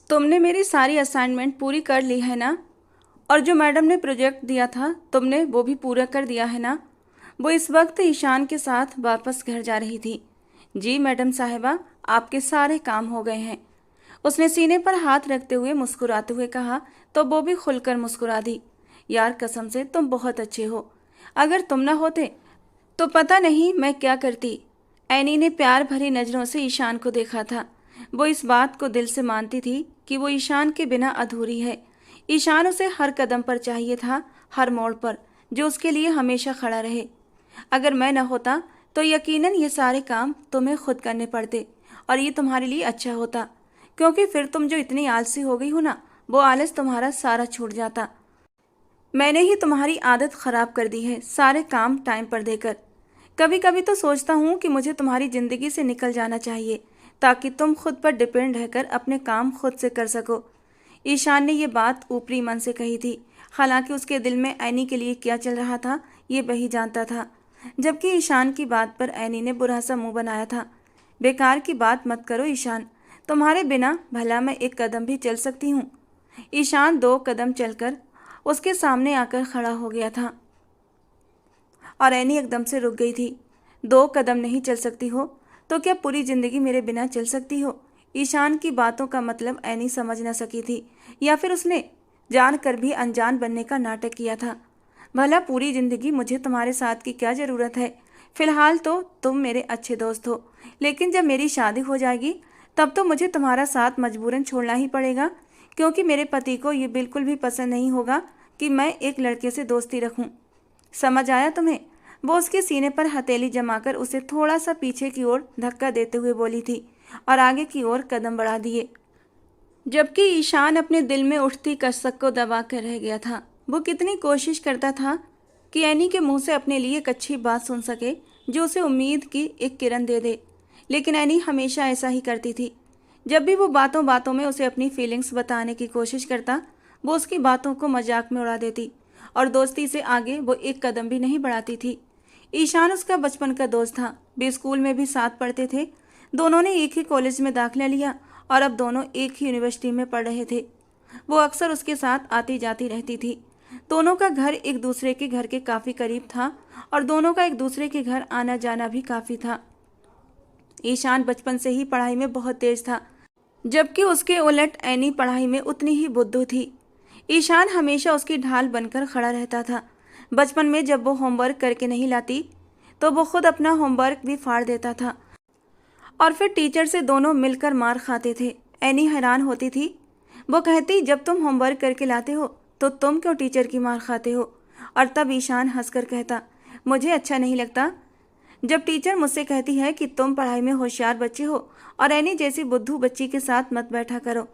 तुमने मेरी सारी असाइनमेंट पूरी कर ली है ना? और जो मैडम ने प्रोजेक्ट दिया था तुमने वो भी पूरा कर दिया है ना? वो इस वक्त ईशान के साथ वापस घर जा रही थी। जी मैडम साहिबा, आपके सारे काम हो गए हैं। उसने सीने पर हाथ रखते हुए मुस्कुराते हुए कहा तो वो भी खुलकर मुस्कुरा दी। यार कसम से तुम बहुत अच्छे हो। अगर तुम ना होते तो पता नहीं मैं क्या करती। एनी ने प्यार भरी नज़रों से ईशान को देखा था। वो इस बात को दिल से मानती थी कि वो ईशान के बिना अधूरी है। ईशान उसे हर कदम पर चाहिए था, हर मोड़ पर, जो उसके लिए हमेशा खड़ा रहे। अगर मैं न होता तो यकीनन ये सारे काम तुम्हें खुद करने पड़ते और ये तुम्हारे लिए अच्छा होता, क्योंकि फिर तुम जो इतनी आलसी हो गई हो ना, वो आलस तुम्हारा सारा छूट जाता। मैंने ही तुम्हारी आदत खराब कर दी है, सारे काम टाइम पर देकर। कभी कभी तो सोचता हूँ कि मुझे तुम्हारी ज़िंदगी से निकल जाना चाहिए ताकि तुम खुद पर डिपेंड रहकर अपने काम खुद से कर सको। ईशान ने ये बात ऊपरी मन से कही थी, हालांकि उसके दिल में ऐनी के लिए क्या चल रहा था ये वही जानता था। जबकि ईशान की बात पर ऐनी ने बुरा सा मुंह बनाया था। बेकार की बात मत करो ईशान, तुम्हारे बिना भला मैं एक कदम भी चल सकती हूँ? ईशान 2 कदम चलकर उसके सामने आकर खड़ा हो गया था और ऐनी एकदम से रुक गई थी। 2 कदम नहीं चल सकती हो तो क्या पूरी जिंदगी मेरे बिना चल सकती हो? ईशान की बातों का मतलब ऐनी समझ न सकी थी, या फिर उसने जानकर भी अनजान बनने का नाटक किया था। भला पूरी जिंदगी मुझे तुम्हारे साथ की क्या ज़रूरत है? फिलहाल तो तुम मेरे अच्छे दोस्त हो, लेकिन जब मेरी शादी हो जाएगी तब तो मुझे तुम्हारा साथ मजबूरन छोड़ना ही पड़ेगा, क्योंकि मेरे पति को ये बिल्कुल भी पसंद नहीं होगा कि मैं एक लड़के से दोस्ती रखूं। समझ आया तुम्हें? वो उसके सीने पर हथेली जमाकर उसे थोड़ा सा पीछे की ओर धक्का देते हुए बोली थी और आगे की ओर कदम बढ़ा दिए। जबकि ईशान अपने दिल में उठती कसक को दबा कर रह गया था। वो कितनी कोशिश करता था कि ऐनी के मुंह से अपने लिए एक अच्छी बात सुन सके जो उसे उम्मीद की एक किरण दे दे, लेकिन ऐनी हमेशा ऐसा ही करती थी। जब भी वो बातों बातों में उसे अपनी फीलिंग्स बताने की कोशिश करता, वो उसकी बातों को मजाक में उड़ा देती और दोस्ती से आगे वो एक कदम भी नहीं बढ़ाती थी। ईशान उसका बचपन का दोस्त था, वे स्कूल में भी साथ पढ़ते थे। दोनों ने एक ही कॉलेज में दाखिला लिया और अब दोनों एक ही यूनिवर्सिटी में पढ़ रहे थे। वो अक्सर उसके साथ आती जाती रहती थी। दोनों का घर एक दूसरे के घर के काफ़ी करीब था और दोनों का एक दूसरे के घर आना जाना भी काफ़ी था। ईशान बचपन से ही पढ़ाई में बहुत तेज था, जबकि उसके उलट ऐनी पढ़ाई में उतनी ही बुद्धू थी। ईशान हमेशा उसकी ढाल बनकर खड़ा रहता था। बचपन में जब वो होमवर्क करके नहीं लाती तो वो खुद अपना होमवर्क भी फाड़ देता था और फिर टीचर से दोनों मिलकर मार खाते थे। ऐनी हैरान होती थी। वो कहती, जब तुम होमवर्क करके लाते हो तो तुम क्यों टीचर की मार खाते हो? और तब ईशान हंसकर कहता, मुझे अच्छा नहीं लगता जब टीचर मुझसे कहती है कि तुम पढ़ाई में होशियार बच्चे हो और ऐनी जैसी बुद्धू बच्ची के साथ मत बैठा करो।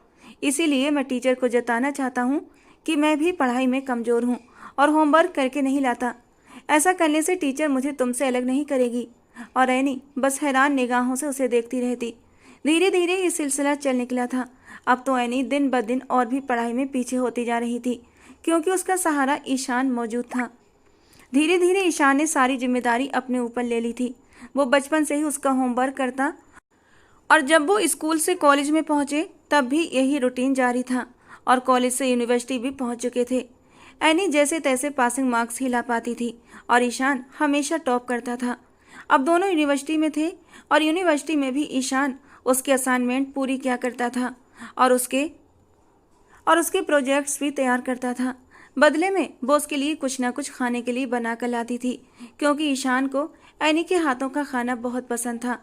इसीलिए मैं टीचर को जताना चाहता हूँ कि मैं भी पढ़ाई में कमज़ोर हूँ और होमवर्क करके नहीं लाता। ऐसा करने से टीचर मुझे तुमसे अलग नहीं करेगी। और ऐनी बस हैरान निगाहों से उसे देखती रहती। धीरे धीरे ये सिलसिला चल निकला था। अब तो ऐनी दिन ब दिन और भी पढ़ाई में पीछे होती जा रही थी, क्योंकि उसका सहारा ईशान मौजूद था। धीरे धीरे ईशान ने सारी जिम्मेदारी अपने ऊपर ले ली थी। वो बचपन से ही उसका होमवर्क करता और जब वो स्कूल से कॉलेज में पहुंचे तब भी यही रूटीन जारी था और कॉलेज से यूनिवर्सिटी भी पहुंच चुके थे। ऐनी जैसे तैसे पासिंग मार्क्स ही ला पाती थी और ईशान हमेशा टॉप करता था। अब दोनों यूनिवर्सिटी में थे और यूनिवर्सिटी में भी ईशान उसके असाइनमेंट पूरी किया करता था और उसके प्रोजेक्ट्स भी तैयार करता था। बदले में वो उसके लिए कुछ ना कुछ खाने के लिए बना कर लाती थी, क्योंकि ईशान को ऐनी के हाथों का खाना बहुत पसंद था।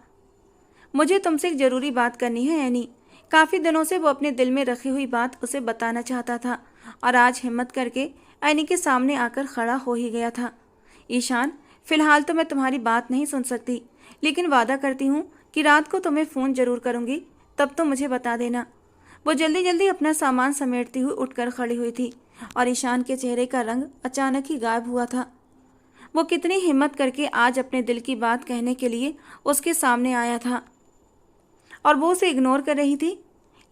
मुझे तुमसे एक ज़रूरी बात करनी है ऐनी। काफ़ी दिनों से वो अपने दिल में रखी हुई बात उसे बताना चाहता था और आज हिम्मत करके ऐनी के सामने आकर खड़ा हो ही गया था। ईशान, फ़िलहाल तो मैं तुम्हारी बात नहीं सुन सकती, लेकिन वादा करती हूँ कि रात को तुम्हें फ़ोन ज़रूर करूँगी, तब तो मुझे बता देना। वो जल्दी जल्दी अपना सामान समेटती हुई उठकर खड़ी हुई थी और ईशान के चेहरे का रंग अचानक ही गायब हुआ था। वो कितनी हिम्मत करके आज अपने दिल की बात कहने के लिए उसके सामने आया था और वो उसे इग्नोर कर रही थी।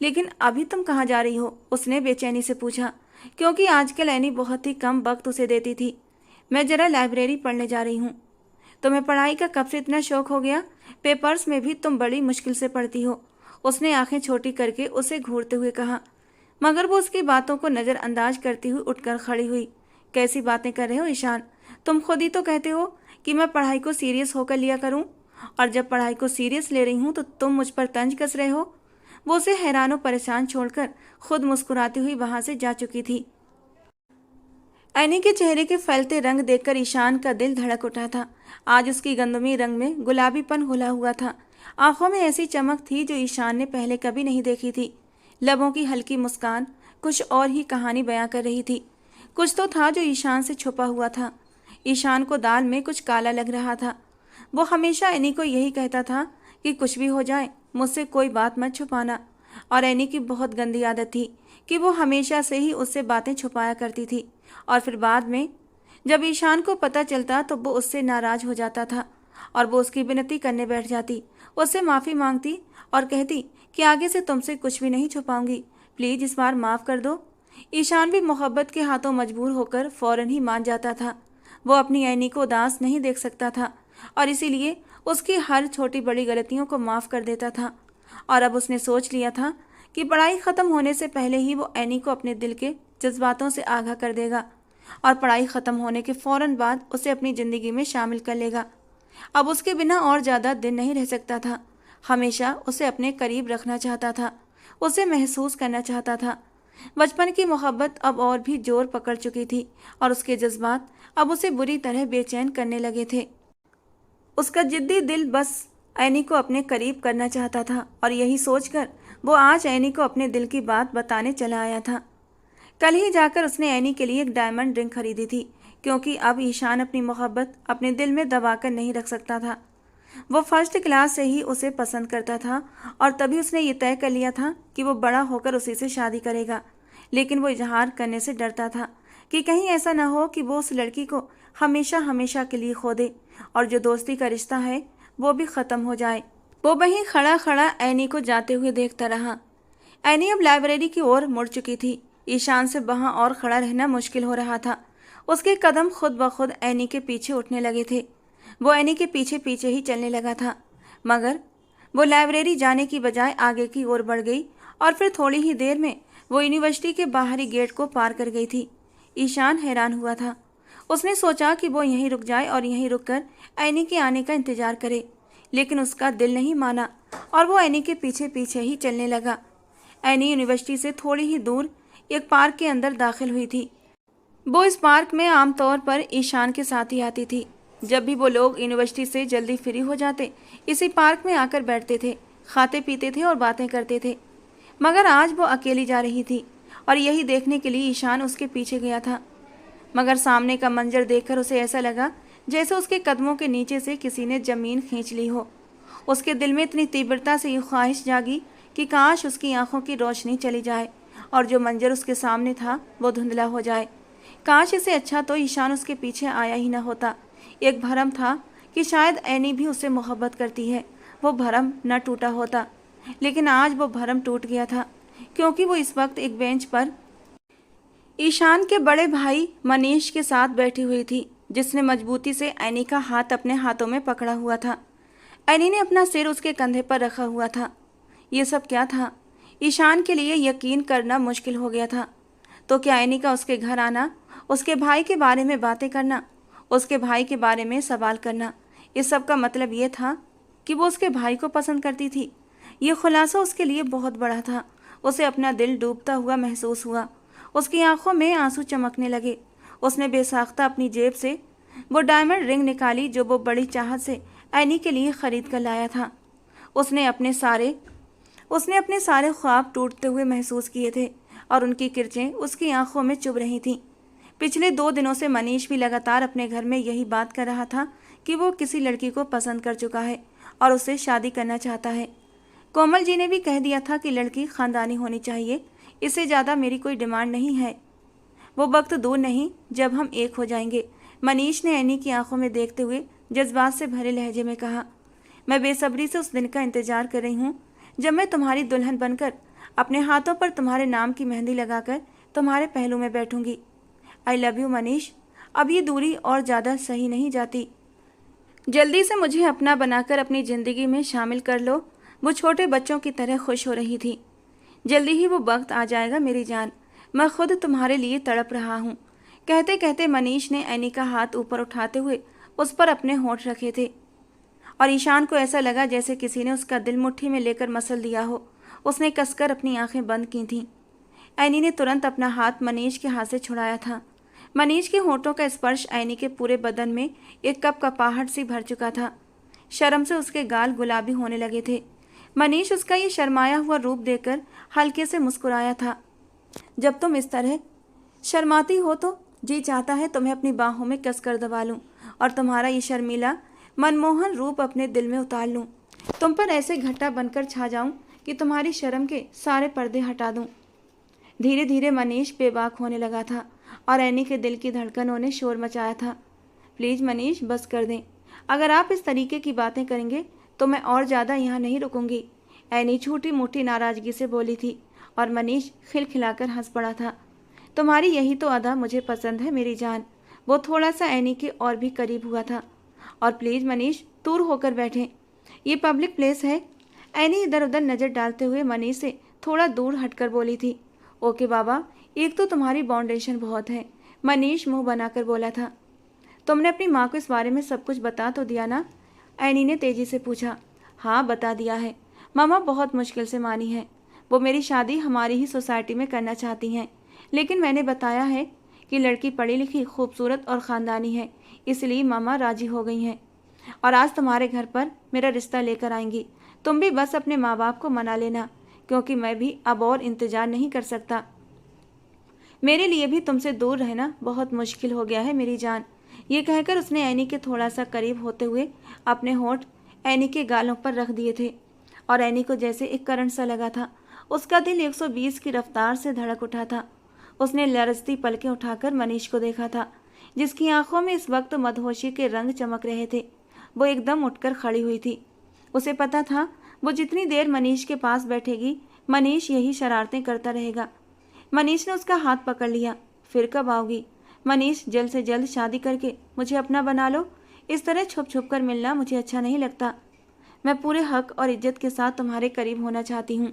लेकिन अभी तुम कहाँ जा रही हो? उसने बेचैनी से पूछा, क्योंकि आजकल ऐनी बहुत ही कम वक्त उसे देती थी। मैं ज़रा लाइब्रेरी पढ़ने जा रही हूँ। तुम्हें पढ़ाई का कब से इतना शौक हो गया? पेपर्स में भी तुम बड़ी मुश्किल से पढ़ती हो। उसने आंखें छोटी करके उसे घूरते हुए कहा, मगर वो उसकी बातों को नज़रअंदाज करती हुई उठकर खड़ी हुई। कैसी बातें कर रहे हो ईशान? तुम खुद ही तो कहते हो कि मैं पढ़ाई को सीरियस होकर लिया करूं, और जब पढ़ाई को सीरियस ले रही हूं तो तुम मुझ पर तंज कस रहे हो। वो उसे हैरान और परेशान छोड़कर खुद मुस्कुराती हुई वहां से जा चुकी थी। ऐनी के चेहरे के फैलते रंग देखकर ईशान का दिल धड़क उठा था। आज उसकी गंदमी रंग में गुलाबीपन घुला हुआ था। आंखों में ऐसी चमक थी जो ईशान ने पहले कभी नहीं देखी थी। लबों की हल्की मुस्कान कुछ और ही कहानी बयां कर रही थी। कुछ तो था जो ईशान से छुपा हुआ था। ईशान को दाल में कुछ काला लग रहा था। वो हमेशा ऐनी को यही कहता था कि कुछ भी हो जाए मुझसे कोई बात मत छुपाना, और ऐनी की बहुत गंदी आदत थी कि वो हमेशा से ही उससे बातें छुपाया करती थी, और फिर बाद में जब ईशान को पता चलता तो वो उससे नाराज हो जाता था और वो उसकी विनती करने बैठ जाती, उससे माफ़ी मांगती और कहती कि आगे से तुमसे कुछ भी नहीं छुपाऊंगी, प्लीज़ इस बार माफ़ कर दो। ईशान भी मोहब्बत के हाथों मजबूर होकर फ़ौरन ही मान जाता था। वो अपनी ऐनी को उदास नहीं देख सकता था और इसीलिए उसकी हर छोटी बड़ी गलतियों को माफ़ कर देता था। और अब उसने सोच लिया था कि पढ़ाई ख़त्म होने से पहले ही वो ऐनी को अपने दिल के जज्बातों से आगाह कर देगा और पढ़ाई ख़त्म होने के फ़ौरन बाद उसे अपनी ज़िंदगी में शामिल कर लेगा। अब उसके बिना और ज़्यादा दिन नहीं रह सकता था। हमेशा उसे अपने करीब रखना चाहता था, उसे महसूस करना चाहता था। बचपन की मोहब्बत अब और भी जोर पकड़ चुकी थी और उसके जज्बात अब उसे बुरी तरह बेचैन करने लगे थे। उसका जिद्दी दिल बस ऐनी को अपने करीब करना चाहता था और यही सोचकर वो आज ऐनी को अपने दिल की बात बताने चला आया था। कल ही जाकर उसने ऐनी के लिए एक डायमंड रिंग खरीदी थी, क्योंकि अब ईशान अपनी मोहब्बत अपने दिल में दबाकर नहीं रख सकता था। वो फर्स्ट क्लास से ही उसे पसंद करता था और तभी उसने ये तय कर लिया था कि वो बड़ा होकर उसी से शादी करेगा। लेकिन वो इजहार करने से डरता था कि कहीं ऐसा ना हो कि वो उस लड़की को हमेशा हमेशा के लिए खो दे और जो दोस्ती का रिश्ता है वो भी ख़त्म हो जाए। वो वहीं खड़ा खड़ा ऐनी को जाते हुए देखता रहा। ऐनी अब लाइब्रेरी की ओर मुड़ चुकी थी। ईशान से वहाँ और खड़ा रहना मुश्किल हो रहा था। उसके कदम खुद ब खुद ऐनी के पीछे उठने लगे थे। वो ऐनी के पीछे पीछे ही चलने लगा था, मगर वो लाइब्रेरी जाने की बजाय आगे की ओर बढ़ गई और फिर थोड़ी ही देर में वो यूनिवर्सिटी के बाहरी गेट को पार कर गई थी। ईशान हैरान हुआ था। उसने सोचा कि वो यहीं रुक जाए और यहीं रुककर ऐनी के आने का इंतजार करे, लेकिन उसका दिल नहीं माना और वो ऐनी के पीछे पीछे ही चलने लगा। ऐनी यूनिवर्सिटी से थोड़ी ही दूर एक पार्क के अंदर दाखिल हुई थी। वो इस पार्क में आमतौर पर ईशान के साथ ही आती थी। जब भी वो लोग यूनिवर्सिटी से जल्दी फ्री हो जाते इसी पार्क में आकर बैठते थे, खाते पीते थे और बातें करते थे। मगर आज वो अकेली जा रही थी और यही देखने के लिए ईशान उसके पीछे गया था। मगर सामने का मंजर देखकर उसे ऐसा लगा जैसे उसके कदमों के नीचे से किसी ने जमीन खींच ली हो। उसके दिल में इतनी तीव्रता से ये ख्वाहिश जागी कि काश उसकी आंखों की रोशनी चली जाए और जो मंजर उसके सामने था वो धुंधला हो जाए। काश इसे अच्छा तो ईशान उसके पीछे आया ही न होता। एक भरम था कि शायद ऐनी भी उससे मोहब्बत करती है। वो भरम न टूटा होता, लेकिन आज वो भरम टूट गया था, क्योंकि वो इस वक्त एक बेंच पर ईशान के बड़े भाई मनीष के साथ बैठी हुई थी, जिसने मजबूती से ऐनी का हाथ अपने हाथों में पकड़ा हुआ था। ऐनी ने अपना सिर उसके कंधे पर रखा हुआ था। ये सब क्या था? ईशान के लिए यकीन करना मुश्किल हो गया था। तो क्या ऐनी का उसके घर आना, उसके भाई के बारे में बातें करना, उसके भाई के बारे में सवाल करना, इस सब का मतलब ये था कि वो उसके भाई को पसंद करती थी? ये खुलासा उसके लिए बहुत बड़ा था। उसे अपना दिल डूबता हुआ महसूस हुआ। उसकी आंखों में आंसू चमकने लगे। उसने बेसाख्ता अपनी जेब से वो डायमंड रिंग निकाली जो वो बड़ी चाहत से ऐनी के लिए खरीद कर लाया था। उसने अपने सारे ख्वाब टूटते हुए महसूस किए थे और उनकी किरचें उसकी आंखों में चुभ रही थीं। पिछले 2 दिनों से मनीष भी लगातार अपने घर में यही बात कर रहा था कि वो किसी लड़की को पसंद कर चुका है और उससे शादी करना चाहता है। कोमल जी ने भी कह दिया था कि लड़की खानदानी होनी चाहिए, इससे ज़्यादा मेरी कोई डिमांड नहीं है। वो वक्त दूर नहीं जब हम एक हो जाएंगे। मनीष ने ऐनी की आंखों में देखते हुए जज्बात से भरे लहजे में कहा, मैं बेसब्री से उस दिन का इंतजार कर रही हूँ जब मैं तुम्हारी दुल्हन बनकर अपने हाथों पर तुम्हारे नाम की मेहंदी लगाकर तुम्हारे पहलू में बैठूंगी। I love you Manish. अब ये दूरी और ज़्यादा सही नहीं जाती। जल्दी से मुझे अपना बनाकर अपनी ज़िंदगी में शामिल कर लो। वो छोटे बच्चों की तरह खुश हो रही थी। जल्दी ही वो वक्त आ जाएगा मेरी जान, मैं खुद तुम्हारे लिए तड़प रहा हूँ। कहते कहते मनीष ने एनी का हाथ ऊपर उठाते हुए उस पर अपने होंठ रखे थे और ईशान को ऐसा लगा जैसे किसी ने उसका दिल मुट्ठी में लेकर मसल दिया हो। उसने कसकर अपनी आंखें बंद की थीं। एनी ने तुरंत अपना हाथ मनीष के हाथ से छुड़ाया था। मनीष के होंठों का स्पर्श एनी के पूरे बदन में एक कप कपाहट सी भर चुका था। शर्म से उसके गाल गुलाबी होने लगे थे। मनीष उसका ये शर्माया हुआ रूप देखकर हल्के से मुस्कुराया था। जब तुम इस तरह शर्माती हो तो जी चाहता है तुम्हें अपनी बाहों में कसकर दबा लूं और तुम्हारा ये शर्मीला मनमोहन रूप अपने दिल में उतार लूं। तुम पर ऐसे घटा बनकर छा जाऊं कि तुम्हारी शर्म के सारे पर्दे हटा दूं। धीरे धीरे मनीष बेबाक होने लगा था और एनी के दिल की धड़कनों ने शोर मचाया था। प्लीज़ मनीष, बस कर दें। अगर आप इस तरीके की बातें करेंगे तो मैं और ज़्यादा यहाँ नहीं रुकूंगी। एनी छोटी मोटी नाराज़गी से बोली थी और मनीष खिलखिलाकर हंस पड़ा था। तुम्हारी यही तो अदा मुझे पसंद है मेरी जान। वो थोड़ा सा एनी के और भी करीब हुआ था। और प्लीज़ मनीष, दूर होकर बैठें, ये पब्लिक प्लेस है। एनी इधर उधर नज़र डालते हुए मनीष से थोड़ा दूर हटकर बोली थी। ओके बाबा, एक तो तुम्हारी बाउंडेशन बहुत है, मनीष मुंह बनाकर बोला था। तुमने अपनी माँ को इस बारे में सब कुछ बता तो दिया ना? एनी ने तेजी से पूछा। हाँ, बता दिया है। मामा बहुत मुश्किल से मानी है। वो मेरी शादी हमारी ही सोसाइटी में करना चाहती हैं, लेकिन मैंने बताया है कि लड़की पढ़ी लिखी, खूबसूरत और ख़ानदानी है, इसलिए मामा राजी हो गई हैं और आज तुम्हारे घर पर मेरा रिश्ता लेकर आएंगी। तुम भी बस अपने माँ बाप को मना लेना, क्योंकि मैं भी अब और इंतज़ार नहीं कर सकता। मेरे लिए भी तुमसे दूर रहना बहुत मुश्किल हो गया है मेरी जान। ये कहकर उसने एनी के थोड़ा सा करीब होते हुए अपने होंठ एनी के गालों पर रख दिए थे और एनी को जैसे एक करंट सा लगा था। उसका दिल 120 की रफ्तार से धड़क उठा था। उसने लरजती पलकें उठाकर मनीष को देखा था, जिसकी आंखों में इस वक्त मदहोशी के रंग चमक रहे थे। वो एकदम उठकर खड़ी हुई थी। उसे पता था वो जितनी देर मनीष के पास बैठेगी, मनीष यही शरारतें करता रहेगा। मनीष ने उसका हाथ पकड़ लिया। फिर कब आओगी? मनीष, जल्द से जल्द शादी करके मुझे अपना बना लो। इस तरह छुप छुप कर मिलना मुझे अच्छा नहीं लगता। मैं पूरे हक और इज्जत के साथ तुम्हारे करीब होना चाहती हूँ।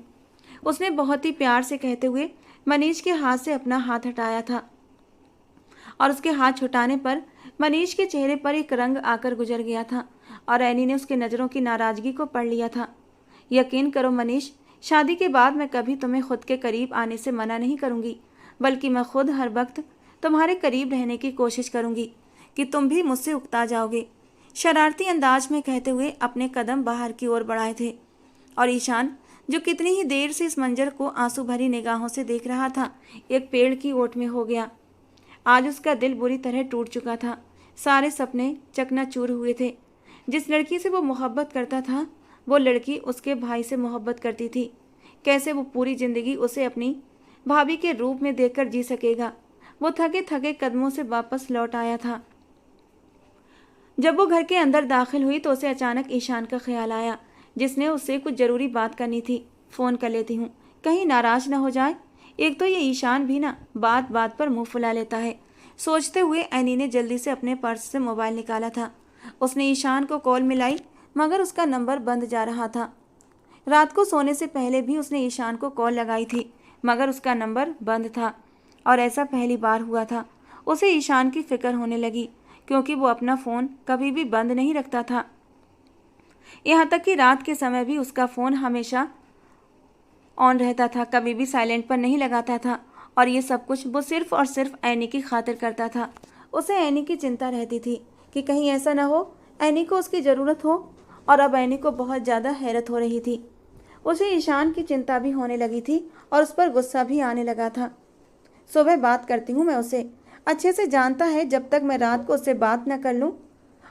उसने बहुत ही प्यार से कहते हुए मनीष के हाथ से अपना हाथ हटाया था और उसके हाथ छुटाने पर मनीष के चेहरे पर एक रंग आकर गुजर गया था और एनी ने उसकी नज़रों की नाराज़गी को पढ़ लिया था। यकीन करो मनीष, शादी के बाद मैं कभी तुम्हें खुद के करीब आने से मना नहीं करूँगी, बल्कि मैं खुद हर वक्त तुम्हारे करीब रहने की कोशिश करूँगी कि तुम भी मुझसे उकता जाओगे। शरारती अंदाज में कहते हुए अपने कदम बाहर की ओर बढ़ाए थे और ईशान, जो कितनी ही देर से इस मंजर को आंसू भरी निगाहों से देख रहा था, एक पेड़ की ओट में हो गया। आज उसका दिल बुरी तरह टूट चुका था। सारे सपने चकनाचूर हुए थे। जिस लड़की से वो मोहब्बत करता था, वो लड़की उसके भाई से मोहब्बत करती थी। कैसे वो पूरी जिंदगी उसे अपनी भाभी के रूप में देखकर जी सकेगा? वो थके थके कदमों से वापस लौट आया था। जब वो घर के अंदर दाखिल हुई तो उसे अचानक ईशान का ख्याल आया, जिसने उससे कुछ ज़रूरी बात करनी थी। फ़ोन कर लेती हूँ, कहीं नाराज़ ना हो जाए। एक तो ये ईशान भी ना बात बात पर मुंह फुला लेता है। सोचते हुए एनी ने जल्दी से अपने पर्स से मोबाइल निकाला था। उसने ईशान को कॉल मिलाई, मगर उसका नंबर बंद जा रहा था। रात को सोने से पहले भी उसने ईशान को कॉल लगाई थी, मगर उसका नंबर बंद था और ऐसा पहली बार हुआ था। उसे ईशान की फिक्र होने लगी, क्योंकि वो अपना फ़ोन कभी भी बंद नहीं रखता था। यहाँ तक कि रात के समय भी उसका फ़ोन हमेशा ऑन रहता था, कभी भी साइलेंट पर नहीं लगाता था। और ये सब कुछ वो सिर्फ़ और सिर्फ एनी की खातिर करता था। उसे एनी की चिंता रहती थी कि कहीं ऐसा ना हो एनी को उसकी ज़रूरत हो, और अब एनी को बहुत ज़्यादा हैरत हो रही थी। उसे ईशान की चिंता भी होने लगी थी और उस पर गुस्सा भी आने लगा था। सुबह बात करती हूँ, मैं उसे अच्छे से जानता है। जब तक मैं रात को उससे बात न कर लूँ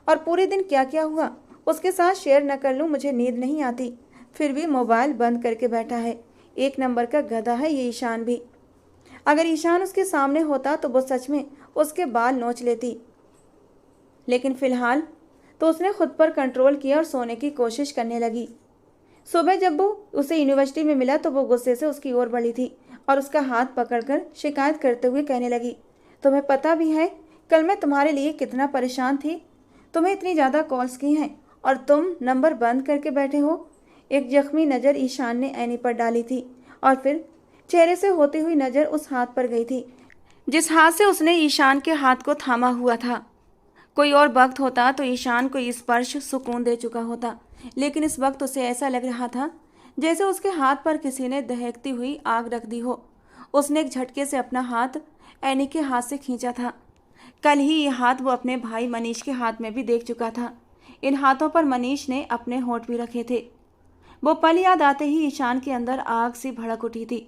और पूरे दिन क्या क्या हुआ उसके साथ शेयर न कर लूँ, मुझे नींद नहीं आती। फिर भी मोबाइल बंद करके बैठा है। एक नंबर का गधा है ये ईशान भी। अगर ईशान उसके सामने होता तो वो सच में उसके बाल नोच लेती, लेकिन फ़िलहाल तो उसने खुद पर कंट्रोल किया और सोने की कोशिश करने लगी। सुबह जब वो उसे यूनिवर्सिटी में मिला तो वो गुस्से से उसकी ओर बढ़ी थी और उसका हाथ पकड़कर शिकायत करते हुए कहने लगी, तुम्हें पता भी है कल मैं तुम्हारे लिए कितना परेशान थी? तुम्हें इतनी ज़्यादा कॉल्स की हैं और तुम नंबर बंद करके बैठे हो। एक जख्मी नज़र ईशान ने ऐनी पर डाली थी और फिर चेहरे से होती हुई नज़र उस हाथ पर गई थी जिस हाथ से उसने ईशान के हाथ को थामा हुआ था। कोई और वक्त होता तो ईशान को स्पर्श सुकून दे चुका होता, लेकिन इस वक्त उसे ऐसा लग रहा था जैसे उसके हाथ पर किसी ने दहकती हुई आग रख दी हो। उसने एक झटके से अपना हाथ ऐनी के हाथ से खींचा था। कल ही ये हाथ वो अपने भाई मनीष के हाथ में भी देख चुका था। इन हाथों पर मनीष ने अपने होंठ भी रखे थे। वो पल याद आते ही ईशान के अंदर आग सी भड़क उठी थी।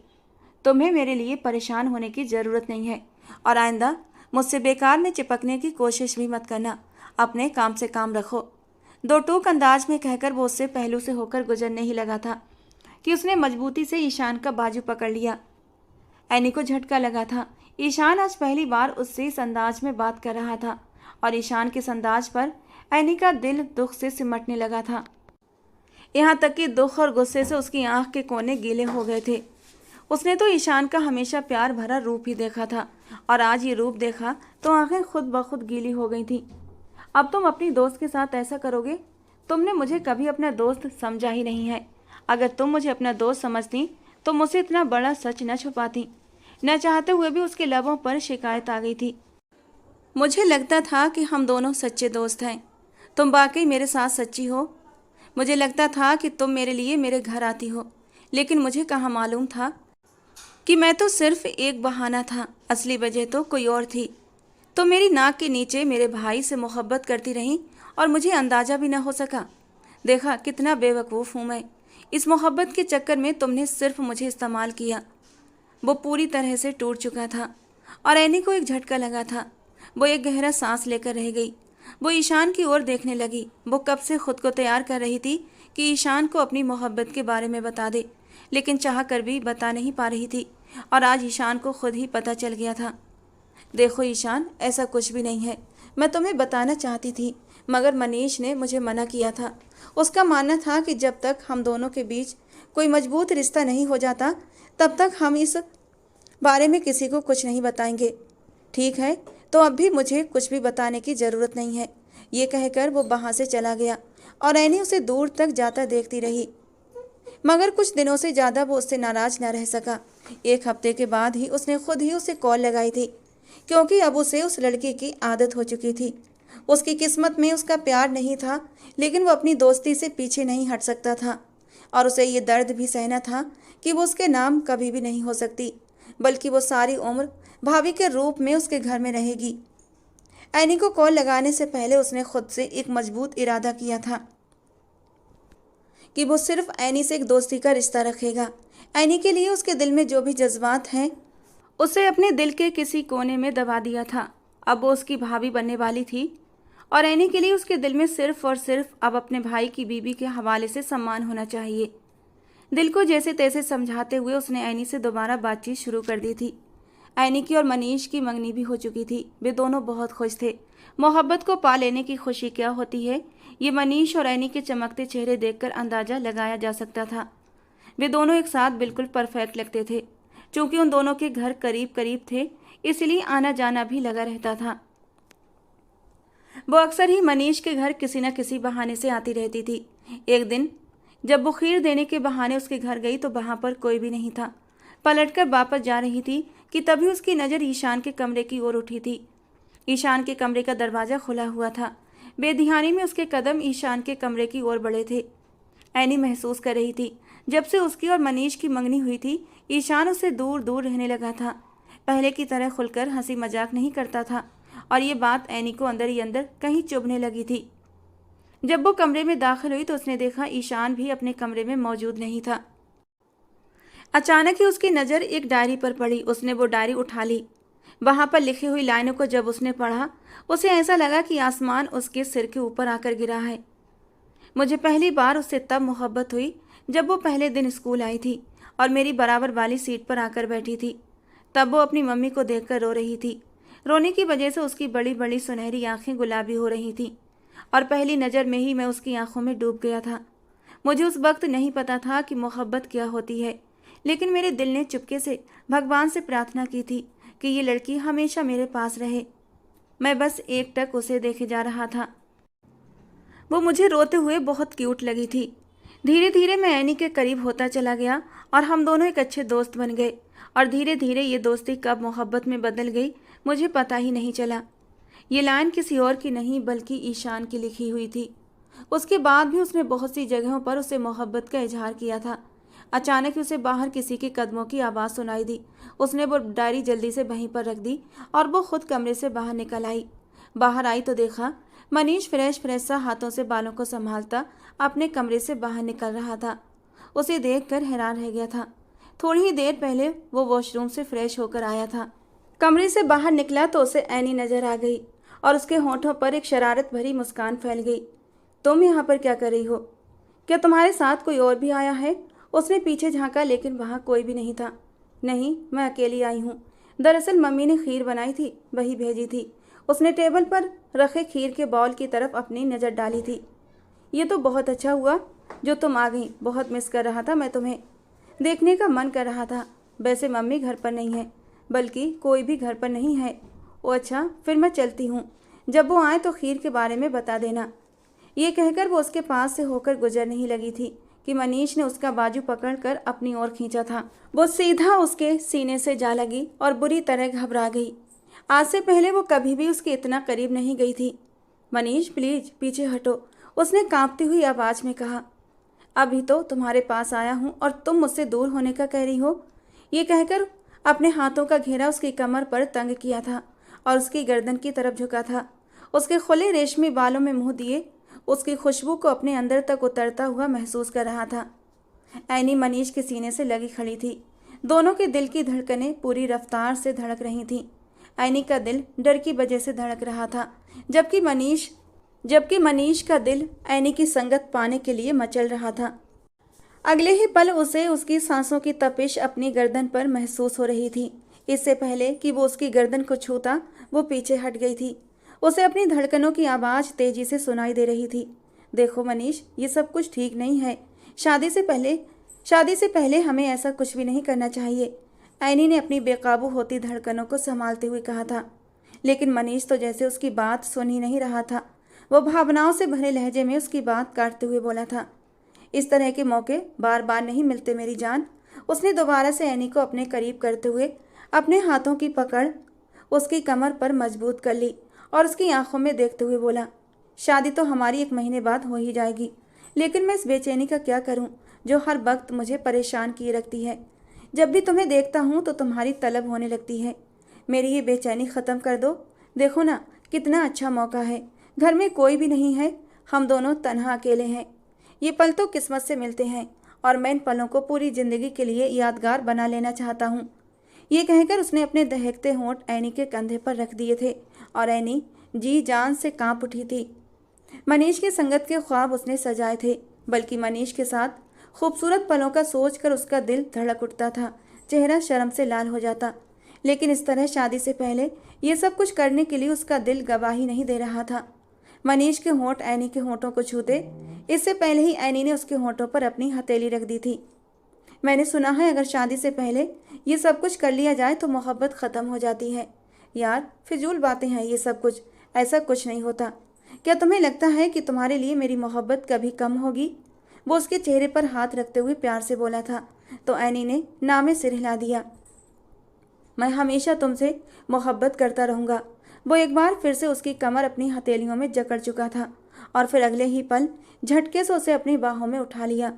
तुम्हें मेरे लिए परेशान होने की ज़रूरत नहीं है और आइंदा मुझसे बेकार में चिपकने की कोशिश भी मत करना। अपने काम से काम रखो। दो टूक अंदाज में कहकर वो उससे पहलू से होकर गुजरने ही लगा था कि उसने मजबूती से ईशान का बाजू पकड़ लिया। ऐनी को झटका लगा था। ईशान आज पहली बार उससे इस अंदाज में बात कर रहा था और ईशान के इस अंदाज पर ऐनी का दिल दुख से सिमटने लगा था। यहाँ तक कि दुख और गुस्से से उसकी आंख के कोने गीले हो गए थे। उसने तो ईशान का हमेशा प्यार भरा रूप ही देखा था और आज ये रूप देखा तो आंखें खुद ब खुद गीली हो गई थी। अब तुम अपनी दोस्त के साथ ऐसा करोगे? तुमने मुझे कभी अपना दोस्त समझा ही नहीं है। अगर तुम मुझे अपना दोस्त समझती तो मुझसे इतना बड़ा सच न छुपाती। न चाहते हुए भी उसके लबों पर शिकायत आ गई थी। मुझे लगता था कि हम दोनों सच्चे दोस्त हैं। तुम वाकई मेरे साथ सच्ची हो। मुझे लगता था कि तुम मेरे लिए मेरे घर आती हो, लेकिन मुझे कहाँ मालूम था कि मैं तो सिर्फ एक बहाना था। असली वजह तो कोई और थी। तो मेरी नाक के नीचे मेरे भाई से मोहब्बत करती रही और मुझे अंदाज़ा भी न हो सका। देखा कितना बेवकूफ़ हूँ मैं। इस मोहब्बत के चक्कर में तुमने सिर्फ मुझे इस्तेमाल किया। वो पूरी तरह से टूट चुका था और ऐनी को एक झटका लगा था। वो एक गहरा सांस लेकर रह गई। वो ईशान की ओर देखने लगी। वो कब से खुद को तैयार कर रही थी कि ईशान को अपनी मोहब्बत के बारे में बता दे, लेकिन चाह कर भी बता नहीं पा रही थी और आज ईशान को खुद ही पता चल गया था। देखो ईशान, ऐसा कुछ भी नहीं है। मैं तुम्हें बताना चाहती थी मगर मनीष ने मुझे मना किया था। उसका मानना था कि जब तक हम दोनों के बीच कोई मजबूत रिश्ता नहीं हो जाता तब तक हम इस बारे में किसी को कुछ नहीं बताएंगे। ठीक है, तो अब भी मुझे कुछ भी बताने की ज़रूरत नहीं है। ये कहकर वो वहाँ से चला गया और ऐनी उसे दूर तक जाता देखती रही। मगर कुछ दिनों से ज़्यादा वो उससे नाराज़ न रह सका। एक हफ्ते के बाद ही उसने खुद ही उसे कॉल लगाई थी, क्योंकि अब उसे उस लड़की की आदत हो चुकी थी। उसकी किस्मत में उसका प्यार नहीं था, लेकिन वो अपनी दोस्ती से पीछे नहीं हट सकता था और उसे ये दर्द भी सहना था कि वो उसके नाम कभी भी नहीं हो सकती, बल्कि वो सारी उम्र भाभी के रूप में उसके घर में रहेगी। ऐनी को कॉल लगाने से पहले उसने खुद से एक मजबूत इरादा किया था कि वो सिर्फ ऐनी से एक दोस्ती का रिश्ता रखेगा। ऐनी के लिए उसके दिल में जो भी जज्बात हैं उसे अपने दिल के किसी कोने में दबा दिया था। अब वो उसकी भाभी बनने वाली थी और ऐनी के लिए उसके दिल में सिर्फ और सिर्फ अब अपने भाई की बीवी के हवाले से सम्मान होना चाहिए। दिल को जैसे तैसे समझाते हुए उसने ऐनी से दोबारा बातचीत शुरू कर दी थी। ऐनी की और मनीष की मंगनी भी हो चुकी थी। वे दोनों बहुत खुश थे। मोहब्बत को पा लेने की खुशी क्या होती है, ये मनीष और ऐनी के चमकते चेहरे देखकर अंदाजा लगाया जा सकता था। वे दोनों एक साथ बिल्कुल परफेक्ट लगते थे। चूंकि उन दोनों के घर करीब करीब थे, इसलिए आना जाना भी लगा रहता था। वो अक्सर ही मनीष के घर किसी न किसी बहाने से आती रहती थी। एक दिन जब वो खीर देने के बहाने उसके घर गई तो वहां पर कोई भी नहीं था। पलटकर वापस जा रही थी कि तभी उसकी नज़र ईशान के कमरे की ओर उठी थी। ईशान के कमरे का दरवाज़ा खुला हुआ था। बेध्यानी में उसके कदम ईशान के कमरे की ओर बढ़े थे। ऐनी महसूस कर रही थी जब से उसकी और मनीष की मंगनी हुई थी, ईशान उससे दूर दूर रहने लगा था। पहले की तरह खुलकर हंसी मजाक नहीं करता था और ये बात ऐनी को अंदर ही अंदर कहीं चुभने लगी थी। जब वो कमरे में दाखिल हुई तो उसने देखा ईशान भी अपने कमरे में मौजूद नहीं था। अचानक ही उसकी नज़र एक डायरी पर पड़ी। उसने वो डायरी उठा ली। वहां पर लिखी हुई लाइनों को जब उसने पढ़ा, उसे ऐसा लगा कि आसमान उसके सिर के ऊपर आकर गिरा है। मुझे पहली बार उससे तब मोहब्बत हुई जब वो पहले दिन स्कूल आई थी और मेरी बराबर वाली सीट पर आकर बैठी थी। तब वो अपनी मम्मी को देखकर रो रही थी। रोने की वजह से उसकी बड़ी बड़ी सुनहरी आंखें गुलाबी हो रही थीं और पहली नज़र में ही मैं उसकी आंखों में डूब गया था। मुझे उस वक्त नहीं पता था कि मोहब्बत क्या होती है, लेकिन मेरे दिल ने चुपके से भगवान से प्रार्थना की थी कि ये लड़की हमेशा मेरे पास रहे। मैं बस एकटक उसे देखे जा रहा था। वो मुझे रोते हुए बहुत क्यूट लगी थी। धीरे धीरे मैं ऐनी के करीब होता चला गया और हम दोनों एक अच्छे दोस्त बन गए। और धीरे धीरे ये दोस्ती कब मोहब्बत में बदल गई मुझे पता ही नहीं चला। ये लाइन किसी और की नहीं बल्कि ईशान की लिखी हुई थी। उसके बाद भी उसने बहुत सी जगहों पर उसे मोहब्बत का इजहार किया था। अचानक ही उसे बाहर किसी के कदमों की आवाज़ सुनाई दी। उसने वो डायरी जल्दी से वहीं पर रख दी और वो खुद कमरे से बाहर निकल आई। बाहर आई तो देखा मनीष फ्रेश फ्रेश सा हाथों से बालों को संभालता अपने कमरे से बाहर निकल रहा था। उसे देखकर हैरान रह गया था। थोड़ी ही देर पहले वो वॉशरूम से फ्रेश होकर आया था। कमरे से बाहर निकला तो उसे ऐनी नजर आ गई और उसके होठों पर एक शरारत भरी मुस्कान फैल गई। तुम यहाँ पर क्या कर रही हो? क्या तुम्हारे साथ कोई और भी आया है? उसने पीछे झांका लेकिन वहाँ कोई भी नहीं था। नहीं, मैं अकेली आई हूँ। दरअसल मम्मी ने खीर बनाई थी, वही भेजी थी। उसने टेबल पर रखे खीर के बाउल की तरफ अपनी नज़र डाली थी। ये तो बहुत अच्छा हुआ जो तुम आ गई। बहुत मिस कर रहा था मैं तुम्हें। देखने का मन कर रहा था। वैसे मम्मी घर पर नहीं है, बल्कि कोई भी घर पर नहीं है। ओ अच्छा, फिर मैं चलती हूँ। जब वो आए तो खीर के बारे में बता देना। ये कहकर वो उसके पास से होकर गुजरने ही लगी थी कि मनीष ने उसका बाजू पकड़कर अपनी ओर खींचा था। वो सीधा उसके सीने से जा लगी और बुरी तरह घबरा गई। आज से पहले वो कभी भी उसके इतना करीब नहीं गई थी। मनीष प्लीज पीछे हटो, उसने कांपती हुई आवाज में कहा। अभी तो तुम्हारे पास आया हूँ और तुम मुझसे दूर होने का कह रही हो। ये कहकर अपने हाथों का घेरा उसकी कमर पर तंग किया था और उसकी गर्दन की तरफ झुका था। उसके खुले रेशमी बालों में मुंह दिए उसकी खुशबू को अपने अंदर तक उतरता हुआ महसूस कर रहा था। ऐनी मनीष के सीने से लगी खड़ी थी। दोनों के दिल की धड़कनें पूरी रफ्तार से धड़क रही थीं। ऐनी का दिल डर की वजह से धड़क रहा था, जबकि मनीष का दिल ऐनी की संगत पाने के लिए मचल रहा था। अगले ही पल उसे उसकी सांसों की तपिश अपनी गर्दन पर महसूस हो रही थी। इससे पहले कि वो उसकी गर्दन को छूता वो पीछे हट गई थी। उसे अपनी धड़कनों की आवाज़ तेजी से सुनाई दे रही थी। देखो मनीष, ये सब कुछ ठीक नहीं है। शादी से पहले हमें ऐसा कुछ भी नहीं करना चाहिए। ऐनी ने अपनी बेकाबू होती धड़कनों को संभालते हुए कहा था। लेकिन मनीष तो जैसे उसकी बात सुन ही नहीं रहा था। वो भावनाओं से भरे लहजे में उसकी बात काटते हुए बोला था। इस तरह के मौके बार बार नहीं मिलते मेरी जान। उसने दोबारा से ऐनी को अपने करीब करते हुए अपने हाथों की पकड़ उसकी कमर पर मजबूत कर ली और उसकी आंखों में देखते हुए बोला, शादी तो हमारी 1 महीने बाद हो ही जाएगी, लेकिन मैं इस बेचैनी का क्या करूं जो हर वक्त मुझे परेशान किए रखती है। जब भी तुम्हें देखता हूं तो तुम्हारी तलब होने लगती है। मेरी ये बेचैनी ख़त्म कर दो। देखो ना, कितना अच्छा मौका है। घर में कोई भी नहीं है, हम दोनों तन्हा अकेले हैं। ये पल तो किस्मत से मिलते हैं और मैं इन पलों को पूरी ज़िंदगी के लिए यादगार बना लेना चाहता हूँ। ये कहकर उसने अपने दहकते होंठ ऐनी के कंधे पर रख दिए थे और ऐनी जी जान से कांप उठी थी। मनीष की संगत के ख्वाब उसने सजाए थे, बल्कि मनीष के साथ खूबसूरत पलों का सोचकर उसका दिल धड़क उठता था, चेहरा शर्म से लाल हो जाता। लेकिन इस तरह शादी से पहले ये सब कुछ करने के लिए उसका दिल गवाही नहीं दे रहा था। मनीष के होंठ ऐनी के होंठों को छूते इससे पहले ही ऐनी ने उसके होंठों पर अपनी हथेली रख दी थी। मैंने सुना है अगर शादी से पहले ये सब कुछ कर लिया जाए तो मोहब्बत ख़त्म हो जाती है। यार, फिजूल बातें हैं ये सब कुछ। ऐसा कुछ नहीं होता। क्या तुम्हें लगता है कि तुम्हारे लिए मेरी मोहब्बत कभी कम होगी? वो उसके चेहरे पर हाथ रखते हुए प्यार से बोला था तो ऐनी ने ना में सिर हिला दिया। मैं हमेशा तुमसे मोहब्बत करता रहूँगा। वो एक बार फिर से उसकी कमर अपनी हथेलियों में जकड़ चुका था और फिर अगले ही पल झटके से उसे अपनी बाहों में उठा लिया।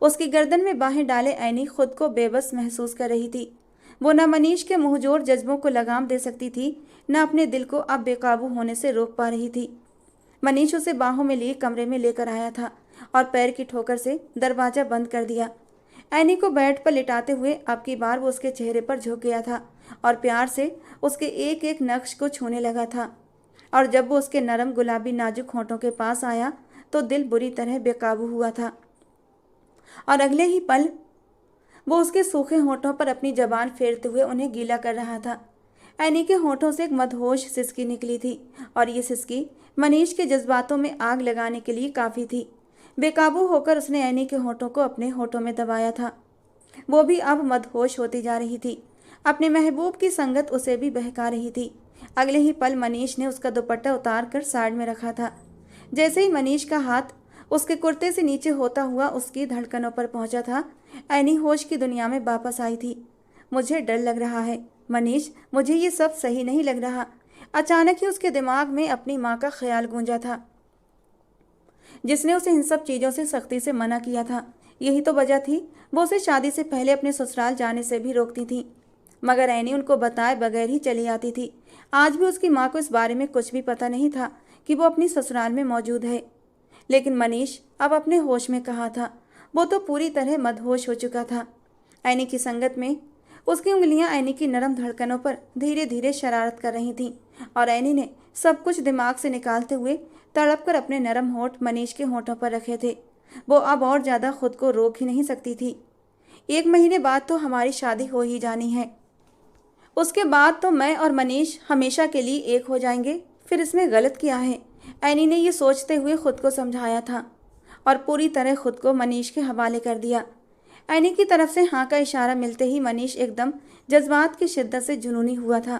उसकी गर्दन में बाहें डाले ऐनी खुद को बेबस महसूस कर रही थी। वो न मनीष के मुंहजोर जज्बों को लगाम दे सकती थी, न अपने दिल को अब बेकाबू होने से रोक पा रही थी। मनीष उसे बाहों में लिए कमरे में लेकर आया था और पैर की ठोकर से दरवाज़ा बंद कर दिया। ऐनी को बेड पर लिटाते हुए अब की बार वो उसके चेहरे पर झुक गया था और प्यार से उसके एक एक नक्श को छूने लगा था। और जब वो उसके नरम गुलाबी नाजुक होंठों के पास आया तो दिल बुरी तरह बेकाबू हुआ था और अगले ही पल वो उसके सूखे होंठों पर अपनी जबान फेरते हुए उन्हें गीला कर रहा था। ऐनी के होंठों से एक मदहोश सिसकी निकली थी और ये सिसकी मनीष के जज्बातों में आग लगाने के लिए काफ़ी थी। बेकाबू होकर उसने ऐनी के होंठों को अपने होंठों में दबाया था। वो भी अब मदहोश होती जा रही थी। अपने महबूब की संगत उसे भी बहका रही थी। अगले ही पल मनीष ने उसका दुपट्टा उतार कर साइड में रखा था। जैसे ही मनीष का हाथ उसके कुर्ते से नीचे होता हुआ उसकी धड़कनों पर पहुंचा था। ऐनी होश की दुनिया में वापस आई थी। मुझे डर लग रहा है मनीष, मुझे ये सब सही नहीं लग रहा। अचानक ही उसके दिमाग में अपनी माँ का ख्याल गूंजा था, जिसने उसे इन सब चीज़ों से सख्ती से मना किया था। यही तो वजह थी वो उसे शादी से पहले अपने ससुराल जाने से भी रोकती थी, मगर ऐनी उनको बताए बगैर ही चली आती थी। आज भी उसकी माँ को इस बारे में कुछ भी पता नहीं था कि वो अपनी ससुराल में मौजूद है। लेकिन मनीष अब अपने होश में कहाँ था, वो तो पूरी तरह मदहोश हो चुका था। ऐनी की संगत में उसकी उंगलियां ऐनी की नरम धड़कनों पर धीरे धीरे शरारत कर रही थीं और ऐनी ने सब कुछ दिमाग से निकालते हुए तड़प कर अपने नरम होंठ मनीष के होंठों पर रखे थे। वो अब और ज़्यादा खुद को रोक ही नहीं सकती थी। 1 महीने बाद तो हमारी शादी हो ही जानी है, उसके बाद तो मैं और मनीष हमेशा के लिए एक हो जाएंगे। फिर इसमें गलत क्या है? ऐनी ने ये सोचते हुए खुद को समझाया था और पूरी तरह खुद को मनीष के हवाले कर दिया। ऐनी की तरफ से हाँ का इशारा मिलते ही मनीष एकदम जज्बात की शिद्दत से जुनूनी हुआ था।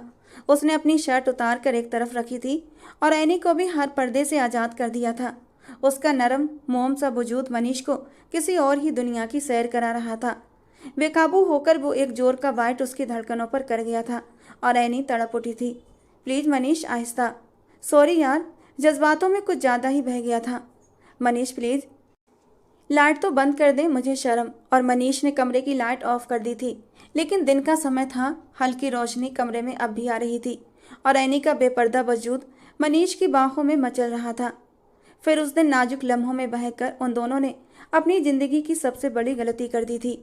उसने अपनी शर्ट उतार कर एक तरफ रखी थी और ऐनी को भी हर पर्दे से आज़ाद कर दिया था। उसका नरम मोम सा वजूद मनीष को किसी और ही दुनिया की सैर करा रहा था। बेकाबू होकर वो एक जोर का वाइट उसकी धड़कनों पर कर गया था और ऐनी तड़प उठी थी। प्लीज़ मनीष, आहिस्ता। सॉरी यार, जज्बातों में कुछ ज़्यादा ही बह गया था। मनीष प्लीज़ लाइट तो बंद कर दे, मुझे शर्म। और मनीष ने कमरे की लाइट ऑफ कर दी थी, लेकिन दिन का समय था, हल्की रोशनी कमरे में अब भी आ रही थी और ऐनी का बेपर्दा वजूद मनीष की बाहों में मचल रहा था। फिर उस दिन नाजुक लम्हों में बहकर उन दोनों ने अपनी ज़िंदगी की सबसे बड़ी गलती कर दी थी।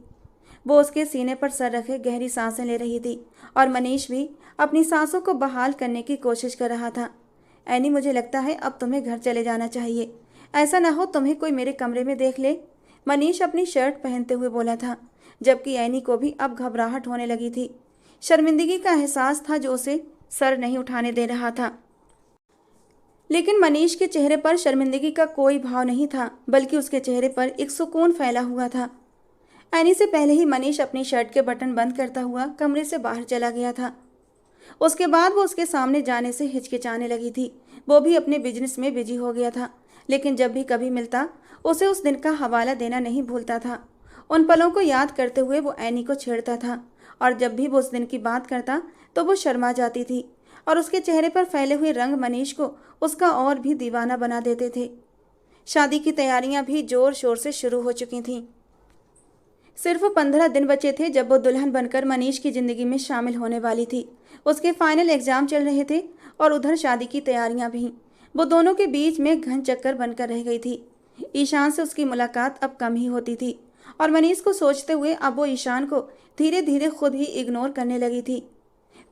वो उसके सीने पर सर रखे गहरी सांसें ले रही थी और मनीष भी अपनी सांसों को बहाल करने की कोशिश कर रहा था। ऐनी, मुझे लगता है अब तुम्हें घर चले जाना चाहिए, ऐसा ना हो तुम्हें कोई मेरे कमरे में देख ले। मनीष अपनी शर्ट पहनते हुए बोला था, जबकि ऐनी को भी अब घबराहट होने लगी थी। शर्मिंदगी का एहसास था जो उसे सर नहीं उठाने दे रहा था। लेकिन मनीष के चेहरे पर शर्मिंदगी का कोई भाव नहीं था, बल्कि उसके चेहरे पर एक सुकून फैला हुआ था। ऐनी से पहले ही मनीष अपनी शर्ट के बटन बंद करता हुआ कमरे से बाहर चला गया था। उसके बाद वो उसके सामने जाने से हिचकिचाने लगी थी। वो भी अपने बिजनेस में बिजी हो गया था, लेकिन जब भी कभी मिलता उसे उस दिन का हवाला देना नहीं भूलता था। उन पलों को याद करते हुए वो ऐनी को छेड़ता था और जब भी वो उस दिन की बात करता तो वो शर्मा जाती थी और उसके चेहरे पर फैले हुए रंग मनीष को उसका और भी दीवाना बना देते थे। शादी की तैयारियां भी जोर शोर से शुरू हो चुकी थीं। सिर्फ 15 दिन बचे थे जब वो दुल्हन बनकर मनीष की ज़िंदगी में शामिल होने वाली थी। उसके फाइनल एग्ज़ाम चल रहे थे और उधर शादी की तैयारियां भी। वो दोनों के बीच में घन चक्कर बनकर रह गई थी। ईशान से उसकी मुलाकात अब कम ही होती थी और मनीष को सोचते हुए अब वो ईशान को धीरे धीरे खुद ही इग्नोर करने लगी थी।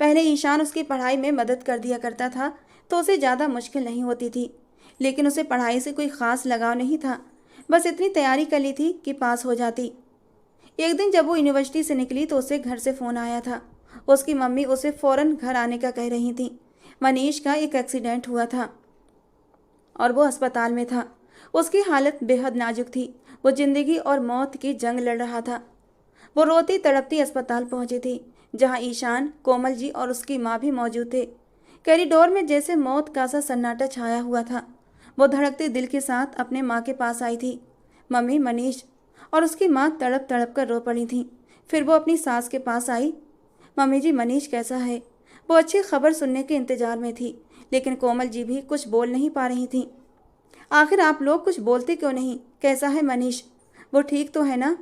पहले ईशान उसकी पढ़ाई में मदद कर दिया करता था तो उसे ज़्यादा मुश्किल नहीं होती थी, लेकिन उसे पढ़ाई से कोई ख़ास लगाव नहीं था। बस इतनी तैयारी कर ली थी कि पास हो जाती। एक दिन जब वो यूनिवर्सिटी से निकली तो उसे घर से फ़ोन आया था। उसकी मम्मी उसे फ़ौरन घर आने का कह रही थी। मनीष का एक एक्सीडेंट हुआ था और वो अस्पताल में था। उसकी हालत बेहद नाजुक थी। वो ज़िंदगी और मौत की जंग लड़ रहा था। वो रोती तड़पती अस्पताल पहुंची थी, जहां ईशान, कोमल जी और उसकी माँ भी मौजूद थे। कॉरिडोर में जैसे मौत का सा सन्नाटा छाया हुआ था। वो धड़कते दिल के साथ अपने माँ के पास आई थी। मम्मी, मनीष। और उसकी माँ तड़प तड़प कर रो पड़ी थी। फिर वो अपनी सास के पास आई। मम्मी जी, मनीष कैसा है? वो अच्छी खबर सुनने के इंतजार में थी, लेकिन कोमल जी भी कुछ बोल नहीं पा रही थी। आखिर आप लोग कुछ बोलते क्यों नहीं? कैसा है मनीष? वो ठीक तो है ना?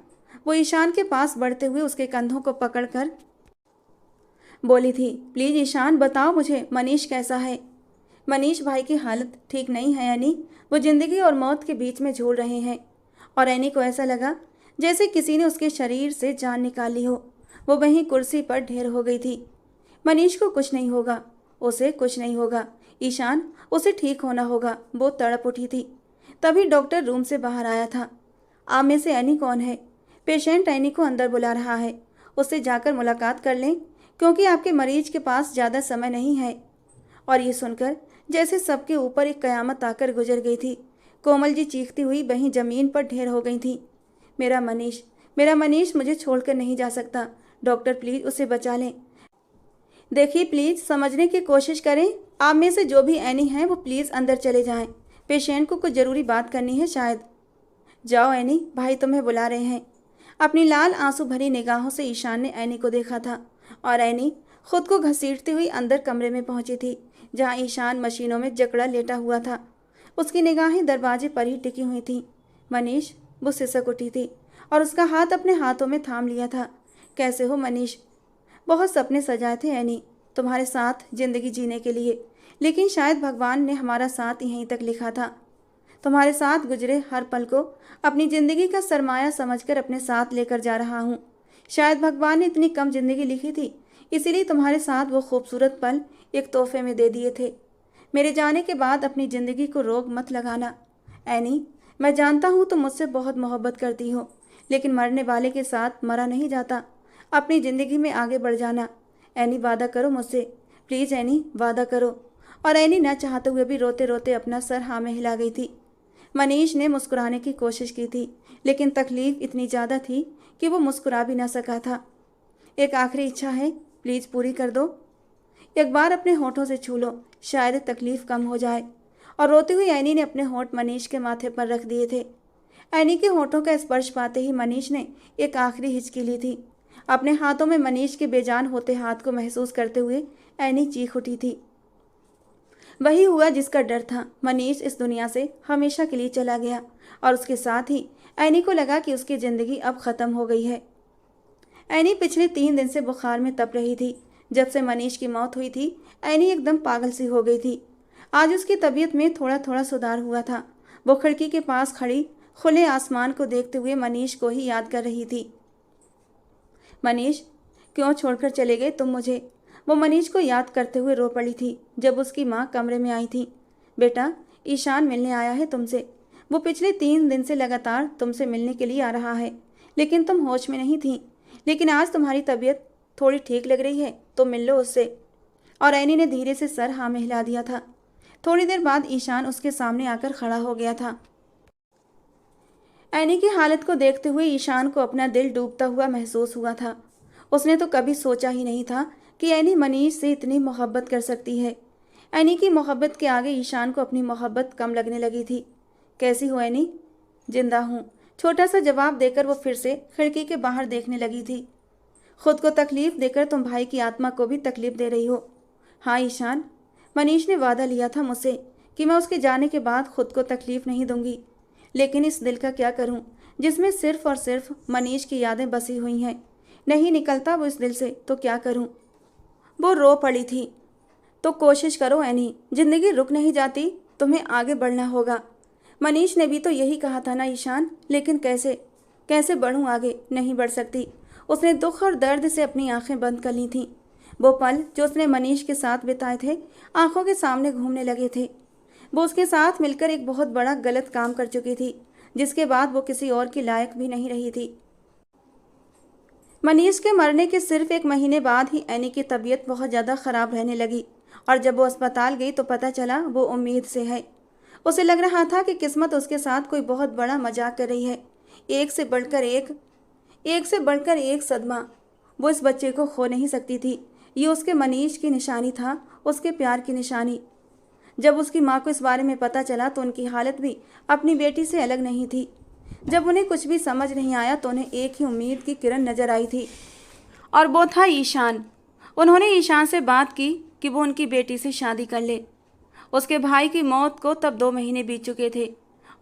वो ईशान के पास बढ़ते हुए उसके कंधों को पकड़कर बोली थी। प्लीज़ ईशान, बताओ मुझे, मनीष कैसा है? मनीष भाई की हालत ठीक नहीं है ऐनी। वो ज़िंदगी और मौत के बीच में झूल रहे हैं। और ऐनी को ऐसा लगा जैसे किसी ने उसके शरीर से जान निकाल ली हो। वो वहीं कुर्सी पर ढेर हो गई थी। मनीष को कुछ नहीं होगा, उसे कुछ नहीं होगा। ईशान, उसे ठीक होना होगा। वो तड़प उठी थी। तभी डॉक्टर रूम से बाहर आया था। आप में से ऐनी कौन है? पेशेंट ऐनी को अंदर बुला रहा है, उससे जाकर मुलाकात कर लें, क्योंकि आपके मरीज के पास ज़्यादा समय नहीं है। और ये सुनकर जैसे सबके ऊपर एक कयामत आकर गुजर गई थी। कोमल जी चीखती हुई वहीं ज़मीन पर ढेर हो गई थी। मेरा मनीष, मेरा मनीष मुझे छोड़कर नहीं जा सकता। डॉक्टर प्लीज़ उसे बचा लें। देखिए प्लीज़ समझने की कोशिश करें। आप में से जो भी ऐनी हैं वो प्लीज़ अंदर चले जाएं। पेशेंट को कुछ ज़रूरी बात करनी है शायद। जाओ एनी, भाई तुम्हें बुला रहे हैं। अपनी लाल आंसू भरी निगाहों से ईशान ने एनी को देखा था और एनी खुद को घसीटती हुई अंदर कमरे में पहुंची थी, जहां ईशान मशीनों में जकड़ा लेटा हुआ था। उसकी निगाहें दरवाजे पर ही टिकी हुई थीं। मनीष, वो सिसक उठी थी और उसका हाथ अपने हाथों में थाम लिया था। कैसे हो मनीष? बहुत सपने सजाए थे एनी, तुम्हारे साथ जिंदगी जीने के लिए, लेकिन शायद भगवान ने हमारा साथ यहीं तक लिखा था। तुम्हारे साथ गुजरे हर पल को अपनी जिंदगी का सरमाया समझकर अपने साथ लेकर जा रहा हूँ। शायद भगवान ने इतनी कम जिंदगी लिखी थी, इसीलिए तुम्हारे साथ वो खूबसूरत पल एक तोहफे में दे दिए थे। मेरे जाने के बाद अपनी ज़िंदगी को रोक मत लगाना। एनी, मैं जानता हूँ तुम मुझसे बहुत मोहब्बत करती हो, लेकिन मरने वाले के साथ मरा नहीं जाता। अपनी ज़िंदगी में आगे बढ़ जाना। एनी, वादा करो मुझसे, प्लीज़ एनी, वादा करो। और एनी न चाहते हुए भी रोते रोते अपना सर हाँ में हिला गई थी। मनीष ने मुस्कुराने की कोशिश की थी, लेकिन तकलीफ इतनी ज़्यादा थी कि वो मुस्कुरा भी न सका था। एक आखिरी इच्छा है, प्लीज़ पूरी कर दो। एक बार अपने होठों से छू लो, शायद तकलीफ कम हो जाए। और रोती हुई एनी ने अपने होठ मनीष के माथे पर रख दिए थे। एनी के होठों का स्पर्श पाते ही मनीष ने एक आखिरी हिचकी ली थी। अपने हाथों में मनीष के बेजान होते हाथ को महसूस करते हुए एनी चीख उठी थी। वही हुआ जिसका डर था। मनीष इस दुनिया से हमेशा के लिए चला गया और उसके साथ ही एनी को लगा कि उसकी ज़िंदगी अब ख़त्म हो गई है। एनी पिछले 3 दिन से बुखार में तप रही थी। जब से मनीष की मौत हुई थी, एनी एकदम पागल सी हो गई थी। आज उसकी तबीयत में थोड़ा थोड़ा सुधार हुआ था। वो खिड़की के पास खड़ी खुले आसमान को देखते हुए मनीष को ही याद कर रही थी। मनीष, क्यों छोड़कर चले गए तुम मुझे? वो मनीष को याद करते हुए रो पड़ी थी जब उसकी माँ कमरे में आई थी। बेटा, ईशान मिलने आया है तुमसे। वो पिछले 3 दिन से लगातार तुमसे मिलने के लिए आ रहा है, लेकिन तुम होश में नहीं थी। लेकिन आज तुम्हारी तबीयत थोड़ी ठीक लग रही है तो मिल लो उससे। और एनी ने धीरे से सर हाँ में हिला दिया था। थोड़ी देर बाद ईशान उसके सामने आकर खड़ा हो गया था। एनी की हालत को देखते हुए ईशान को अपना दिल डूबता हुआ महसूस हुआ था। उसने तो कभी सोचा ही नहीं था कि एनी मनीष से इतनी मोहब्बत कर सकती है। एनी की मोहब्बत के आगे ईशान को अपनी मोहब्बत कम लगने लगी थी। कैसी हो एनी? जिंदा हूँ, छोटा सा जवाब देकर वो फिर से खिड़की के बाहर देखने लगी थी। खुद को तकलीफ देकर तुम भाई की आत्मा को भी तकलीफ दे रही हो। हाँ ईशान, मनीष ने वादा लिया था मुझसे कि मैं उसके जाने के बाद खुद को तकलीफ नहीं दूंगी, लेकिन इस दिल का क्या करूं जिसमें सिर्फ और सिर्फ मनीष की यादें बसी हुई हैं। नहीं निकलता वो इस दिल से, तो क्या करूं? वो रो पड़ी थी। तो कोशिश करो एनी, जिंदगी रुक नहीं जाती, तुम्हें आगे बढ़ना होगा। मनीष ने भी तो यही कहा था ना ईशान, लेकिन कैसे कैसे बढ़ूं आगे? नहीं बढ़ सकती। उसने दुख और दर्द से अपनी आंखें बंद कर ली थीं। वो पल जो उसने मनीष के साथ बिताए थे आंखों के सामने घूमने लगे थे। वो उसके साथ मिलकर एक बहुत बड़ा गलत काम कर चुकी थी, जिसके बाद वो किसी और की लायक भी नहीं रही थी। मनीष के मरने के सिर्फ 1 महीने बाद ही एनी की तबीयत बहुत ज़्यादा ख़राब रहने लगी और जब वो अस्पताल गई तो पता चला वो उम्मीद से है। उसे लग रहा था कि किस्मत उसके साथ कोई बहुत बड़ा मजाक कर रही है। एक से बढ़कर एक सदमा। वो इस बच्चे को खो नहीं सकती थी। ये उसके मनीष की निशानी था, उसके प्यार की निशानी। जब उसकी माँ को इस बारे में पता चला तो उनकी हालत भी अपनी बेटी से अलग नहीं थी। जब उन्हें कुछ भी समझ नहीं आया तो उन्हें एक ही उम्मीद की किरण नजर आई थी, और वो था ईशान। उन्होंने ईशान से बात की कि वो उनकी बेटी से शादी कर ले। उसके भाई की मौत को तब 2 महीने बीत चुके थे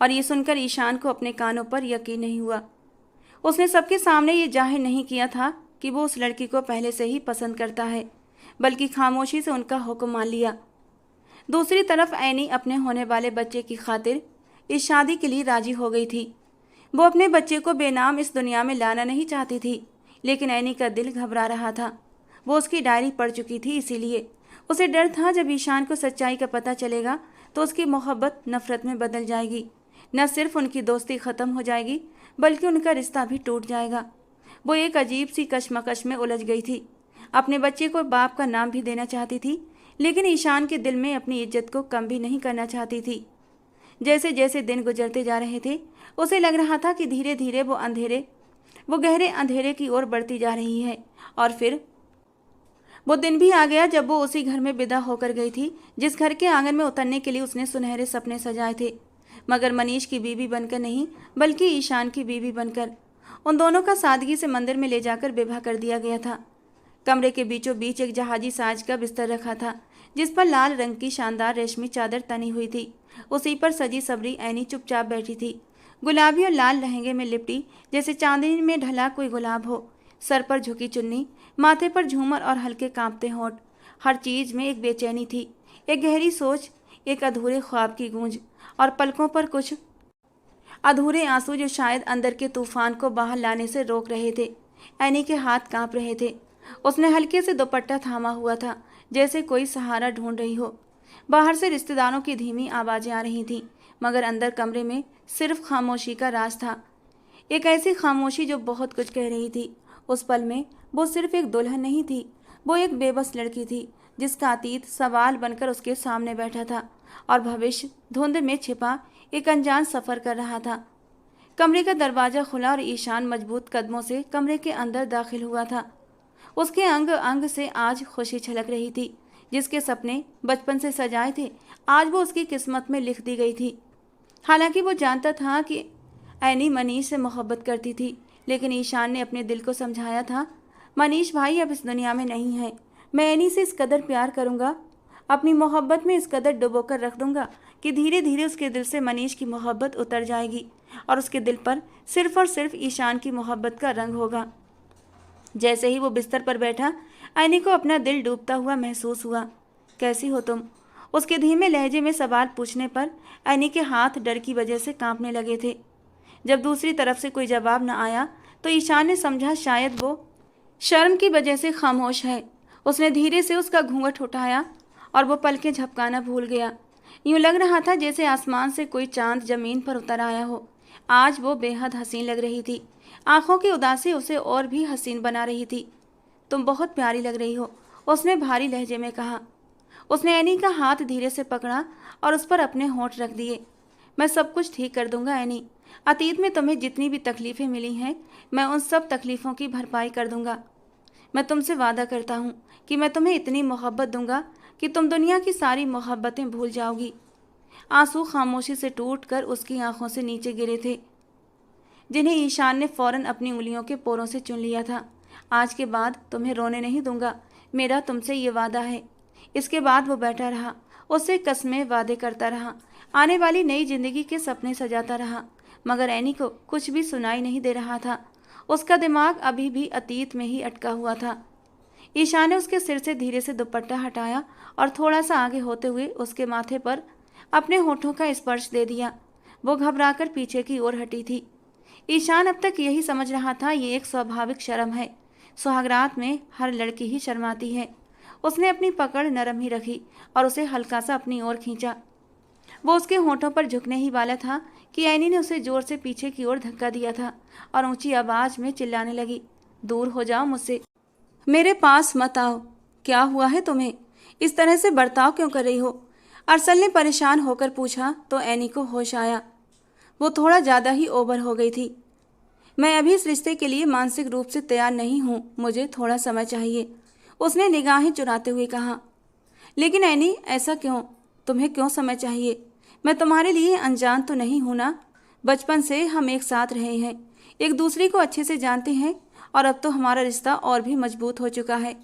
और ये सुनकर ईशान को अपने कानों पर यकीन नहीं हुआ। उसने सबके सामने ये जाहिर नहीं किया था कि वो उस लड़की को पहले से ही पसंद करता है, बल्कि खामोशी से उनका हुक्म मान लिया। दूसरी तरफ एनी अपने होने वाले बच्चे की खातिर इस शादी के लिए राजी हो गई थी। वो अपने बच्चे को बेनाम इस दुनिया में लाना नहीं चाहती थी, लेकिन एनी का दिल घबरा रहा था। वो उसकी डायरी पढ़ चुकी थी, इसीलिए उसे डर था जब ईशान को सच्चाई का पता चलेगा तो उसकी मोहब्बत नफरत में बदल जाएगी। न सिर्फ उनकी दोस्ती ख़त्म हो जाएगी, बल्कि उनका रिश्ता भी टूट जाएगा। वो एक अजीब सी कशमकश में उलझ गई थी। अपने बच्चे को बाप का नाम भी देना चाहती थी, लेकिन ईशान के दिल में अपनी इज्जत को कम भी नहीं करना चाहती थी। जैसे जैसे दिन गुजरते जा रहे थे उसे लग रहा था कि धीरे धीरे वो गहरे अंधेरे की ओर बढ़ती जा रही है। और फिर वो दिन भी आ गया जब वो उसी घर में विदा होकर गई थी जिस घर के आंगन में उतरने के लिए उसने सुनहरे सपने सजाए थे। मगर मनीष की बीवी बनकर नहीं, बल्कि ईशान की बीवी बनकर। उन दोनों का सादगी से मंदिर में ले जाकर विवाह कर दिया गया था। कमरे के बीचों बीच एक जहाजी साज का बिस्तर रखा था, जिस पर लाल रंग की शानदार रेशमी चादर तनी हुई थी। उसी पर सजी सबरी ऐनी चुपचाप बैठी थी, गुलाबी और लाल लहंगे में लिपटी, जैसे चांदनी में ढला कोई गुलाब हो। सर पर झुकी चुन्नी, माथे पर झूमर और हल्के कांपते होंठ। हर चीज में एक बेचैनी थी, एक गहरी सोच, एक अधूरे ख्वाब की गूंज, और पलकों पर कुछ अधूरे आंसू जो शायद अंदर के तूफान को बाहर लाने से रोक रहे थे। ऐनी के हाथ कांप रहे थे। उसने हल्के से दुपट्टा थामा हुआ था, जैसे कोई सहारा ढूंढ रही हो। बाहर से रिश्तेदारों की धीमी आवाजें आ रही थीं, मगर अंदर कमरे में सिर्फ खामोशी का राज था। एक ऐसी खामोशी जो बहुत कुछ कह रही थी। उस पल में वो सिर्फ एक दुल्हन नहीं थी, वो एक बेबस लड़की थी, जिसका अतीत सवाल बनकर उसके सामने बैठा था और भविष्य धुंध में छिपा एक अनजान सफर कर रहा था। कमरे का दरवाजा खुला और ईशान मजबूत कदमों से कमरे के अंदर दाखिल हुआ था। उसके अंग अंग से आज खुशी छलक रही थी। जिसके सपने बचपन से सजाए थे, आज वो उसकी किस्मत में लिख दी गई थी। हालांकि वो जानता था कि ऐनी मनीष से मोहब्बत करती थी, लेकिन ईशान ने अपने दिल को समझाया था, मनीष भाई अब इस दुनिया में नहीं है। मैं ऐनी से इस कदर प्यार करूँगा, अपनी मोहब्बत में इस कदर डुबोकर रख दूंगा कि धीरे धीरे उसके दिल से मनीष की मोहब्बत उतर जाएगी और उसके दिल पर सिर्फ और सिर्फ ईशान की मोहब्बत का रंग होगा। जैसे ही वो बिस्तर पर बैठा, ऐनी को अपना दिल डूबता हुआ महसूस हुआ। कैसी हो तुम? उसके धीमे लहजे में सवाल पूछने पर ऐनी के हाथ डर की वजह से कांपने लगे थे। जब दूसरी तरफ से कोई जवाब न आया तो ईशान ने समझा शायद वो शर्म की वजह से खामोश है। उसने धीरे से उसका घूंघट उठाया और वो पलकें झपकाना भूल गया। यूं लग रहा था जैसे आसमान से कोई चांद जमीन पर उतर आया हो। आज वो बेहद हसीन लग रही थी। आंखों की उदासी उसे और भी हसीन बना रही थी। तुम बहुत प्यारी लग रही हो, उसने भारी लहजे में कहा। उसने ऐनी का हाथ धीरे से पकड़ा और उस पर अपने होंठ रख दिए। मैं सब कुछ ठीक कर दूंगा ऐनी। अतीत में तुम्हें जितनी भी तकलीफें मिली हैं, मैं उन सब तकलीफ़ों की भरपाई कर दूंगा। मैं तुमसे वादा करता हूँ कि मैं तुम्हें इतनी मोहब्बत दूंगा कि तुम दुनिया की सारी मोहब्बतें भूल जाओगी। आंसू खामोशी से टूटकर उसकी आंखों से नीचे गिरे थे, जिन्हें ईशान ने फौरन अपनी उंगलियों के पोरों से चुन लिया था। आज के बाद तुम्हें रोने नहीं दूंगा, मेरा तुमसे ये वादा है। इसके बाद वो बैठा रहा, उससे कस्में वादे करता रहा, आने वाली नई जिंदगी के सपने सजाता रहा, मगर ऐनी को कुछ भी सुनाई नहीं दे रहा था। उसका दिमाग अभी भी अतीत में ही अटका हुआ था। ईशान ने उसके सिर से धीरे से दुपट्टा हटाया और थोड़ा सा आगे होते हुए उसके माथे पर अपने होठों का स्पर्श दे दिया। वो घबराकर पीछे की ओर हटी थी। ईशान अब तक यही समझ रहा था ये एक स्वाभाविक शर्म है। सुहागरात में हर लड़की ही शर्माती है। उसने अपनी पकड़ नरम ही रखी और उसे हल्का सा अपनी ओर खींचा। वो उसके होठों पर झुकने ही वाला था कि ऐनी ने उसे जोर से पीछे की ओर धक्का दिया था और ऊंची आवाज में चिल्लाने लगी, दूर हो जाओ मुझसे, मेरे पास मत आओ। क्या हुआ है तुम्हें? इस तरह से बर्ताव क्यों कर रही हो? अरसल ने परेशान होकर पूछा तो ऐनी को होश आया। वो थोड़ा ज़्यादा ही ओवर हो गई थी। मैं अभी इस रिश्ते के लिए मानसिक रूप से तैयार नहीं हूँ, मुझे थोड़ा समय चाहिए, उसने निगाहें चुराते हुए कहा। लेकिन ऐनी ऐसा क्यों? तुम्हें क्यों समय चाहिए? मैं तुम्हारे लिए अनजान तो नहीं हूँ ना? बचपन से हम एक साथ रहे हैं, एक दूसरे को अच्छे से जानते हैं और अब तो हमारा रिश्ता और भी मजबूत हो चुका है।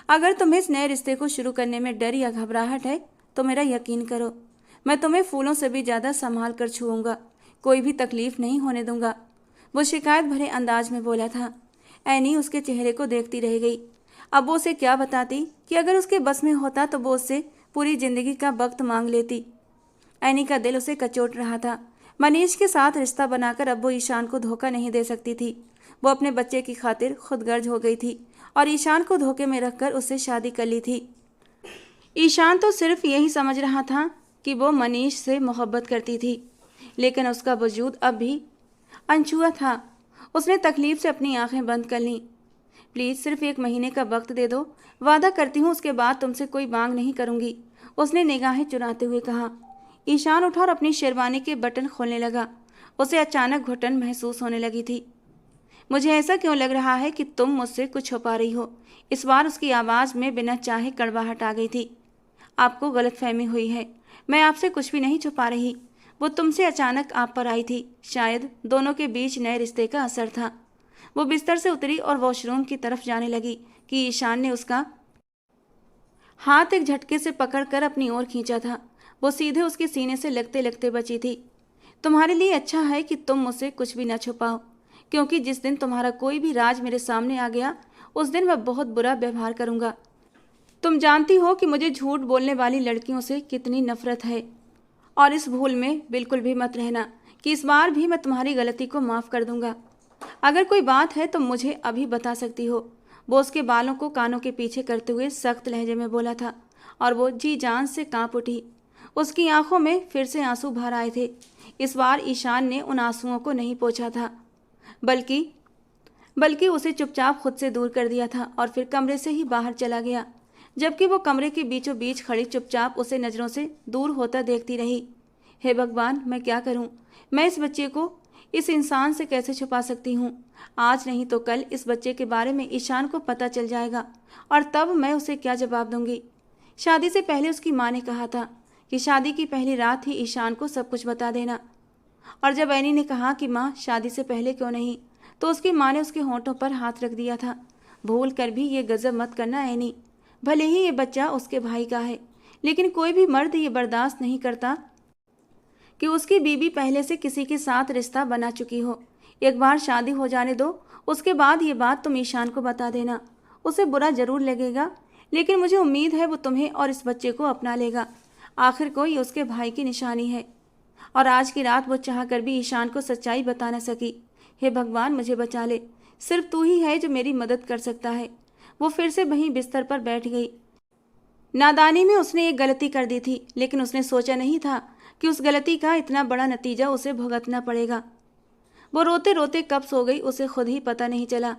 अगर तुम्हें इस नए रिश्ते को शुरू करने में डर या घबराहट है तो मेरा यकीन करो, मैं तुम्हें फूलों से भी ज़्यादा संभाल कर छूऊंगा, कोई भी तकलीफ नहीं होने दूंगा, वो शिकायत भरे अंदाज में बोला था। ऐनी उसके चेहरे को देखती रह गई। अब वो उसे क्या बताती कि अगर उसके बस में होता तो वो उससे पूरी जिंदगी का वक्त मांग लेती। ऐनी का दिल उसे कचोट रहा था। मनीष के साथ रिश्ता बनाकर अब वो ईशान को धोखा नहीं दे सकती थी। वो अपने बच्चे की खातिर खुदगर्ज हो गई थी और ईशान को धोखे में रखकर उससे शादी कर ली थी। ईशान तो सिर्फ यही समझ रहा था कि वो मनीष से मोहब्बत करती थी, लेकिन उसका वजूद अब भी अनछुआ था। उसने तकलीफ से अपनी आंखें बंद कर लीं। प्लीज़ सिर्फ 1 महीने का वक्त दे दो, वादा करती हूँ उसके बाद तुमसे कोई मांग नहीं करूँगी, उसने निगाहें चुराते हुए कहा। ईशान उठा और अपनी शेरवानी के बटन खोलने लगा। उसे अचानक घुटन महसूस होने लगी थी। मुझे ऐसा क्यों लग रहा है कि तुम मुझसे कुछ छुपा रही हो? इस बार उसकी आवाज़ में बिना चाहे कड़वाहट आ गई थी। आपको गलतफहमी हुई है, मैं आपसे कुछ भी नहीं छुपा रही। वो तुमसे अचानक आप पर आई थी। शायद दोनों के बीच नए रिश्ते का असर था। वो बिस्तर से उतरी और वॉशरूम की तरफ जाने लगी कि ईशान ने उसका हाथ एक झटके से पकड़कर अपनी ओर खींचा था। वो सीधे उसके सीने से लगते लगते बची थी। तुम्हारे लिए अच्छा है कि तुम मुझसे कुछ भी न छुपाओ, क्योंकि जिस दिन तुम्हारा कोई भी राज मेरे सामने आ गया उस दिन मैं बहुत बुरा व्यवहार करूंगा। तुम जानती हो कि मुझे झूठ बोलने वाली लड़कियों से कितनी नफरत है, और इस भूल में बिल्कुल भी मत रहना कि इस बार भी मैं तुम्हारी गलती को माफ़ कर दूंगा। अगर कोई बात है तो मुझे अभी बता सकती हो। वो उसके बालों को कानों के पीछे करते हुए सख्त लहजे में बोला था और वो जी जान से कांप उठी। उसकी आंखों में फिर से आंसू भर आए थे। इस बार ईशान ने उन आंसुओं को नहीं पोंछा था, बल्कि बल्कि उसे चुपचाप खुद से दूर कर दिया था और फिर कमरे से ही बाहर चला गया, जबकि वो कमरे के बीचों बीच खड़ी चुपचाप उसे नज़रों से दूर होता देखती रही। हे भगवान, मैं क्या करूं? मैं इस बच्चे को इस इंसान से कैसे छुपा सकती हूँ? आज नहीं तो कल इस बच्चे के बारे में ईशान को पता चल जाएगा, और तब मैं उसे क्या जवाब दूंगी? शादी से पहले उसकी माँ ने कहा था कि शादी की पहली रात ही ईशान को सब कुछ बता देना, और जब एनी ने कहा कि माँ शादी से पहले क्यों नहीं, तो उसकी माँ ने उसके होंठों पर हाथ रख दिया था। भूल कर भी ये गजब मत करना एनी। भले ही ये बच्चा उसके भाई का है, लेकिन कोई भी मर्द ये बर्दाश्त नहीं करता कि उसकी बीवी पहले से किसी के साथ रिश्ता बना चुकी हो। एक बार शादी हो जाने दो, उसके बाद ये बात तुम ईशान को बता देना। उसे बुरा जरूर लगेगा, लेकिन मुझे उम्मीद है वो तुम्हें और इस बच्चे को अपना लेगा। आखिर को ये उसके भाई की निशानी है, और आज की रात वो चाह कर भी ईशान को सच्चाई बता न सकी। हे भगवान, मुझे बचा ले। सिर्फ तू ही है जो मेरी मदद कर सकता है। वो फिर से वहीं बिस्तर पर बैठ गई। नादानी में उसने एक गलती कर दी थी, लेकिन उसने सोचा नहीं था कि उस गलती का इतना बड़ा नतीजा उसे भुगतना पड़ेगा। वो रोते रोते कब सो गई उसे खुद ही पता नहीं चला।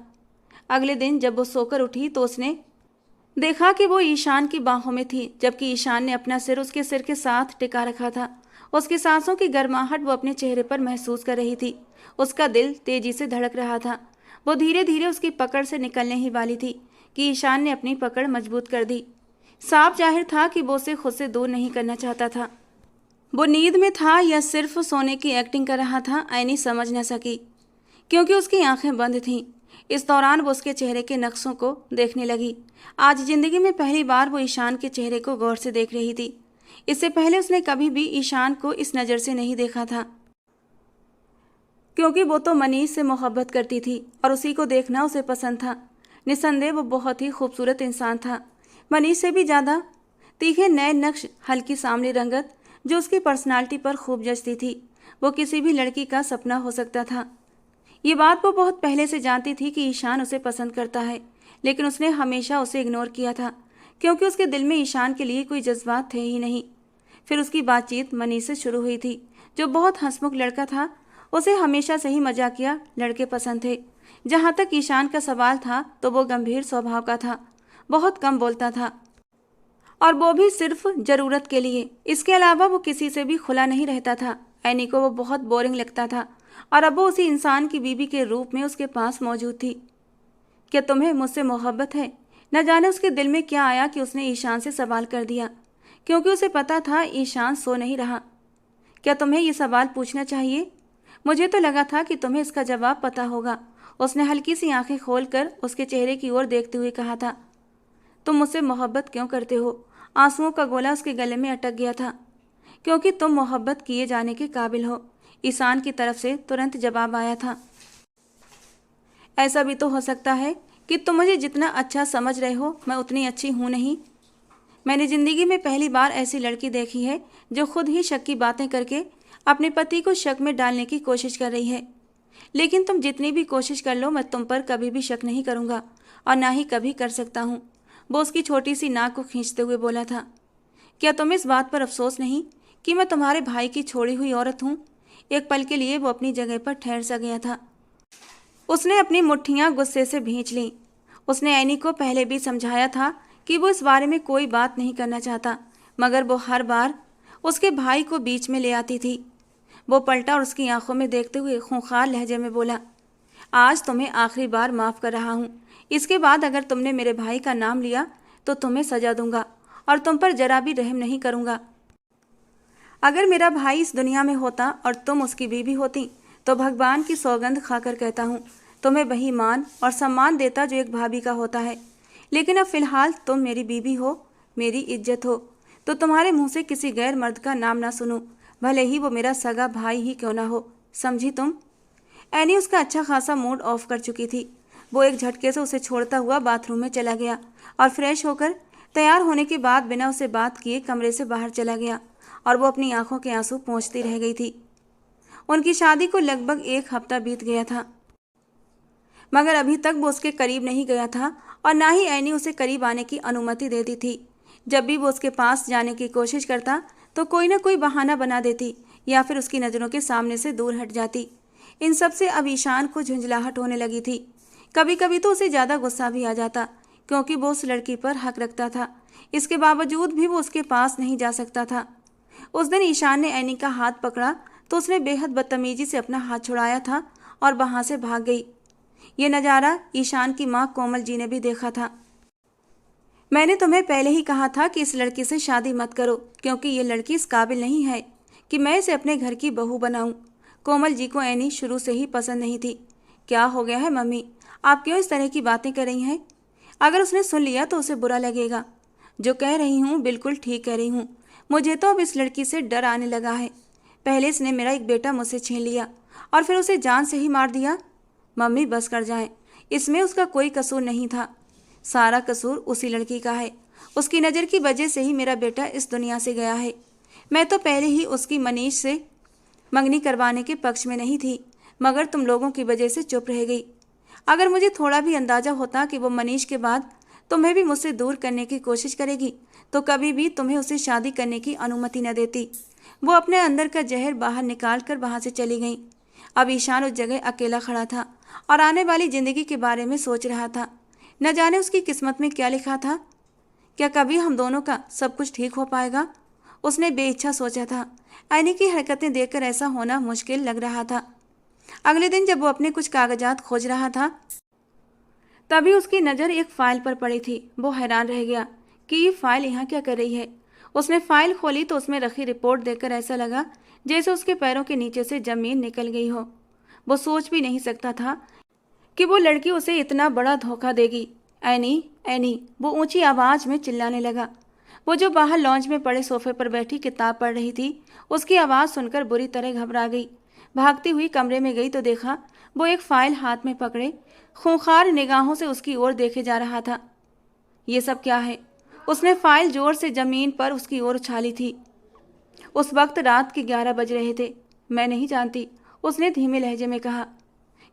अगले दिन जब वो सोकर उठी तो उसने देखा कि वो ईशान की बाहों में थी, जबकि ईशान ने अपना सिर उसके सिर के साथ टिका रखा था। उसकी सांसों की गर्माहट वो अपने चेहरे पर महसूस कर रही थी। उसका दिल तेजी से धड़क रहा था। वो धीरे धीरे उसकी पकड़ से निकलने ही वाली थी कि ईशान ने अपनी पकड़ मजबूत कर दी। साफ जाहिर था कि वो उसे खुद से दूर नहीं करना चाहता था। वो नींद में था या सिर्फ सोने की एक्टिंग कर रहा था, ऐनी समझ न सकी, क्योंकि उसकी आंखें बंद थीं। इस दौरान वो उसके चेहरे के नक्शों को देखने लगी। आज जिंदगी में पहली बार वो ईशान के चेहरे को गौर से देख रही थी। इससे पहले उसने कभी भी ईशान को इस नज़र से नहीं देखा था, क्योंकि वो तो मनीष से मोहब्बत करती थी और उसी को देखना उसे पसंद था। निसंदेह वो बहुत ही खूबसूरत इंसान था, मनीष से भी ज़्यादा। तीखे नए नक्श, हल्की सांवली रंगत जो उसकी पर्सनालिटी पर खूब जचती थी। वो किसी भी लड़की का सपना हो सकता था। ये बात वो बहुत पहले से जानती थी कि ईशान उसे पसंद करता है, लेकिन उसने हमेशा उसे इग्नोर किया था, क्योंकि उसके दिल में ईशान के लिए कोई जज्बात थे ही नहीं। फिर उसकी बातचीत मनीष से शुरू हुई थी, जो बहुत हंसमुख लड़का था। उसे हमेशा से ही मजाकिया लड़के पसंद थे। जहाँ तक ईशान का सवाल था तो वो गंभीर स्वभाव का था, बहुत कम बोलता था, और वो भी सिर्फ ज़रूरत के लिए। इसके अलावा वो किसी से भी खुला नहीं रहता था। एनी को वो बहुत बोरिंग लगता था, और अब वो उसी इंसान की बीवी के रूप में उसके पास मौजूद थी। क्या तुम्हें मुझसे मोहब्बत है? न जाने उसके दिल में क्या आया कि उसने ईशान से सवाल कर दिया, क्योंकि उसे पता था ईशान सो नहीं रहा। क्या तुम्हें ये सवाल पूछना चाहिए? मुझे तो लगा था कि तुम्हें इसका जवाब पता होगा। उसने हल्की सी आंखें खोलकर उसके चेहरे की ओर देखते हुए कहा था। तुम मुझसे मोहब्बत क्यों करते हो? आंसुओं का गोला उसके गले में अटक गया था। क्योंकि तुम मोहब्बत किए जाने के काबिल हो, ईशान की तरफ से तुरंत जवाब आया था। ऐसा भी तो हो सकता है कि तुम मुझे जितना अच्छा समझ रहे हो मैं उतनी अच्छी हूँ नहीं। मैंने ज़िंदगी में पहली बार ऐसी लड़की देखी है जो खुद ही शक की बातें करके अपने पति को शक में डालने की कोशिश कर रही है। लेकिन तुम जितनी भी कोशिश कर लो, मैं तुम पर कभी भी शक नहीं करूँगा, और ना ही कभी कर सकता हूँ। वो उसकी छोटी सी नाक को खींचते हुए बोला था। क्या तुम्हें इस बात पर अफसोस नहीं कि मैं तुम्हारे भाई की छोड़ी हुई औरत हूँ? एक पल के लिए वो अपनी जगह पर ठहर सा गया था। उसने अपनी मुट्ठियाँ गुस्से से भींच लीं। उसने एनी को पहले भी समझाया था कि वो इस बारे में कोई बात नहीं करना चाहता, मगर वो हर बार उसके भाई को बीच में ले आती थी। वो पलटा और उसकी आंखों में देखते हुए खूंखार लहजे में बोला, आज तुम्हें आखिरी बार माफ़ कर रहा हूँ। इसके बाद अगर तुमने मेरे भाई का नाम लिया तो तुम्हें सजा दूंगा, और तुम पर जरा भी रहम नहीं करूँगा। अगर मेरा भाई इस दुनिया में होता और तुम उसकी बीवी होती तो भगवान की सौगंध खाकर कहता हूँ तुम्हें वही मान और सम्मान देता जो एक भाभी का होता है। लेकिन अब फिलहाल तुम मेरी बीवी हो, मेरी इज्जत हो, तो तुम्हारे मुंह से किसी गैर मर्द का नाम ना सुनूं, भले ही वो मेरा सगा भाई ही क्यों ना हो। समझी तुम? एनी उसका अच्छा खासा मूड ऑफ कर चुकी थी। वो एक झटके से उसे छोड़ता हुआ बाथरूम में चला गया और फ्रेश होकर तैयार होने के बाद बिना उसे बात किए कमरे से बाहर चला गया और वो अपनी आंखों के आंसू पोंछती रह गई थी। उनकी शादी को लगभग 1 हफ्ता बीत गया था, मगर अभी तक वो उसके करीब नहीं गया था और ना ही एनी उसे करीब आने की अनुमति देती थी। जब भी वो उसके पास जाने की कोशिश करता तो कोई ना कोई बहाना बना देती या फिर उसकी नज़रों के सामने से दूर हट जाती। इन सब से अब ईशान को झुंझलाहट होने लगी थी। कभी कभी तो उसे ज़्यादा गुस्सा भी आ जाता क्योंकि वो उस लड़की पर हक रखता था। इसके बावजूद भी वो उसके पास नहीं जा सकता था। उस दिन ईशान ने एनी का हाथ पकड़ा तो उसने बेहद बदतमीजी से अपना हाथ छुड़ाया था और वहाँ से भाग गई। ये नज़ारा ईशान की माँ कोमल जी ने भी देखा था। मैंने तुम्हें पहले ही कहा था कि इस लड़की से शादी मत करो क्योंकि ये लड़की इस काबिल नहीं है कि मैं इसे अपने घर की बहू बनाऊं। कोमल जी को एनी शुरू से ही पसंद नहीं थी। क्या हो गया है मम्मी, आप क्यों इस तरह की बातें कर रही हैं? अगर उसने सुन लिया तो उसे बुरा लगेगा। जो कह रही हूँ बिल्कुल ठीक कह रही हूँ। मुझे तो अब इस लड़की से डर आने लगा है। पहले इसने मेरा एक बेटा मुझसे छीन लिया और फिर उसे जान से ही मार दिया। मम्मी बस कर जाएं, इसमें उसका कोई कसूर नहीं था। सारा कसूर उसी लड़की का है। उसकी नज़र की वजह से ही मेरा बेटा इस दुनिया से गया है। मैं तो पहले ही उसकी मनीष से मंगनी करवाने के पक्ष में नहीं थी, मगर तुम लोगों की वजह से चुप रह गई। अगर मुझे थोड़ा भी अंदाज़ा होता कि वो मनीष के बाद तुम्हें भी मुझसे दूर करने की कोशिश करेगी तो कभी भी तुम्हें उसे शादी करने की अनुमति न देती। वो अपने अंदर का जहर बाहर निकाल कर वहाँ से चली गई। अब ईशान उस जगह अकेला खड़ा था और आने वाली ज़िंदगी के बारे में सोच रहा था। न जाने उसकी किस्मत में क्या लिखा था। क्या कभी हम दोनों का सब कुछ ठीक हो पाएगा? उसने बेइच्छा सोचा था। एनी की हरकतें देखकर ऐसा होना मुश्किल लग रहा था। अगले दिन जब वो अपने कुछ कागजात खोज रहा था तभी उसकी नज़र एक फ़ाइल पर पड़ी थी। वो हैरान रह गया कि ये फ़ाइल यहाँ क्या कर रही है। उसने फ़ाइल खोली तो उसमें रखी रिपोर्ट देखकर ऐसा लगा जैसे उसके पैरों के नीचे से ज़मीन निकल गई हो। वो सोच भी नहीं सकता था कि वो लड़की उसे इतना बड़ा धोखा देगी। एनी, एनी, वो ऊंची आवाज़ में चिल्लाने लगा। वो जो बाहर लॉन्च में पड़े सोफे पर बैठी किताब पढ़ रही थी, उसकी आवाज़ सुनकर बुरी तरह घबरा गई। भागती हुई कमरे में गई तो देखा वो एक फ़ाइल हाथ में पकड़े खूंखार निगाहों से उसकी ओर देखे जा रहा था। ये सब क्या है? उसने फ़ाइल जोर से ज़मीन पर उसकी ओर उछाली थी। उस वक्त रात के 11 बज रहे थे। मैं नहीं जानती, उसने धीमे लहजे में कहा।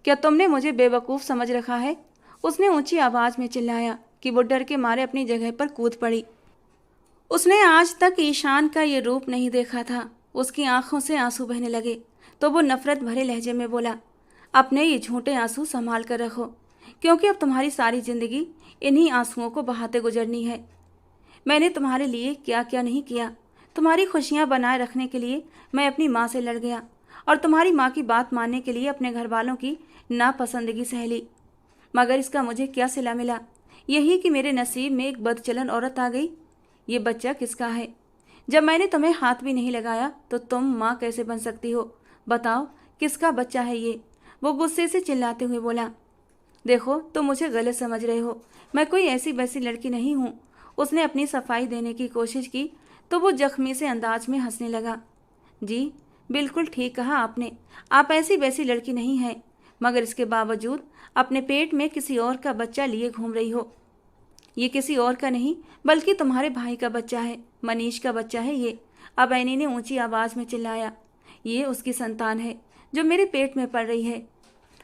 क्या तुमने मुझे बेवकूफ़ समझ रखा है? उसने ऊंची आवाज़ में चिल्लाया कि वो डर के मारे अपनी जगह पर कूद पड़ी। उसने आज तक ईशान का ये रूप नहीं देखा था। उसकी आंखों से आंसू बहने लगे तो वो नफरत भरे लहजे में बोला, अपने ये झूठे आंसू संभाल कर रखो क्योंकि अब तुम्हारी सारी ज़िंदगी इन्हीं आंसुओं को बहाते गुजरनी है। मैंने तुम्हारे लिए क्या क्या नहीं किया। तुम्हारी खुशियाँ बनाए रखने के लिए मैं अपनी माँ से लड़ गया और तुम्हारी माँ की बात मानने के लिए अपने घर वालों की नापसंदगी सह ली, मगर इसका मुझे क्या सिला मिला? यही कि मेरे नसीब में एक बदचलन औरत आ गई। ये बच्चा किसका है? जब मैंने तुम्हें हाथ भी नहीं लगाया तो तुम माँ कैसे बन सकती हो? बताओ किसका बच्चा है ये? वो गुस्से से चिल्लाते हुए बोला। देखो तुम मुझे गलत समझ रहे हो, मैं कोई ऐसी वैसी लड़की नहीं हूँ। उसने अपनी सफाई देने की कोशिश की तो वो जख्मी से अंदाज में हंसने लगा। जी बिल्कुल ठीक कहा आपने, आप ऐसी वैसी लड़की नहीं हैं, मगर इसके बावजूद अपने पेट में किसी और का बच्चा लिए घूम रही हो। ये किसी और का नहीं बल्कि तुम्हारे भाई का बच्चा है, मनीष का बच्चा है ये। अब एनी ने ऊंची आवाज़ में चिल्लाया। ये उसकी संतान है जो मेरे पेट में पल रही है।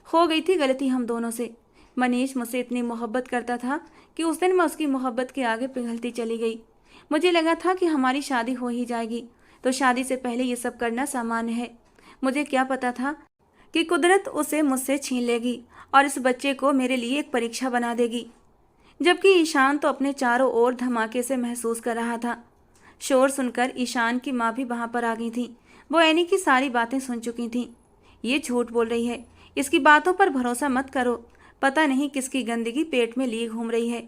हो गई थी गलती हम दोनों से। मनीष मुझसे इतनी मोहब्बत करता था कि उस दिन मैं उसकी मोहब्बत के आगे पिघलती चली गई। मुझे लगा था कि हमारी शादी हो ही जाएगी, तो शादी से पहले ये सब करना सामान्य है। मुझे क्या पता था कि कुदरत उसे मुझसे छीन लेगी और इस बच्चे को मेरे लिए एक परीक्षा बना देगी। जबकि ईशान तो अपने चारों ओर धमाके से महसूस कर रहा था। शोर सुनकर ईशान की माँ भी वहाँ पर आ गई थी। वो एनी की सारी बातें सुन चुकी थीं। ये झूठ बोल रही है, इसकी बातों पर भरोसा मत करो, पता नहीं किसकी गंदगी पेट में लिए घूम रही है।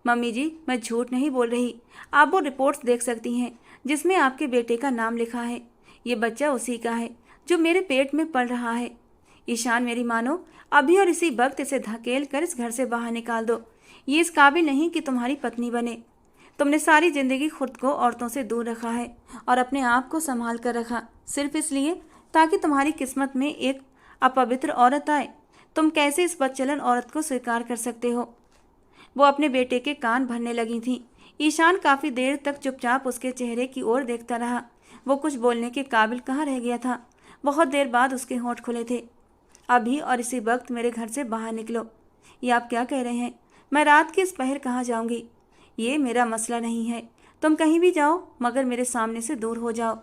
मम्मी जी, मैं झूठ नहीं बोल रही। आप वो रिपोर्ट्स देख सकती हैं जिसमें आपके बेटे का नाम लिखा है। ये बच्चा उसी का है जो मेरे पेट में पल रहा है। ईशान, मेरी मानो, अभी और इसी वक्त इसे धकेल कर इस घर से बाहर निकाल दो। ये इस काबिल नहीं कि तुम्हारी पत्नी बने। तुमने सारी जिंदगी खुद को औरतों से दूर रखा है और अपने आप को संभाल कर रखा, सिर्फ इसलिए ताकि तुम्हारी किस्मत में एक अपवित्र औरत आए। तुम कैसे इस बदचलन औरत को स्वीकार कर सकते हो? वो अपने बेटे के कान भरने लगी थी। ईशान काफी देर तक चुपचाप उसके चेहरे की ओर देखता रहा। वो कुछ बोलने के काबिल कहाँ रह गया था। बहुत देर बाद उसके होंठ खुले थे। अभी और इसी वक्त मेरे घर से बाहर निकलो। ये आप क्या कह रहे हैं? मैं रात के इस पहर कहाँ जाऊंगी? ये मेरा मसला नहीं है। तुम कहीं भी जाओ, मगर मेरे सामने से दूर हो जाओ।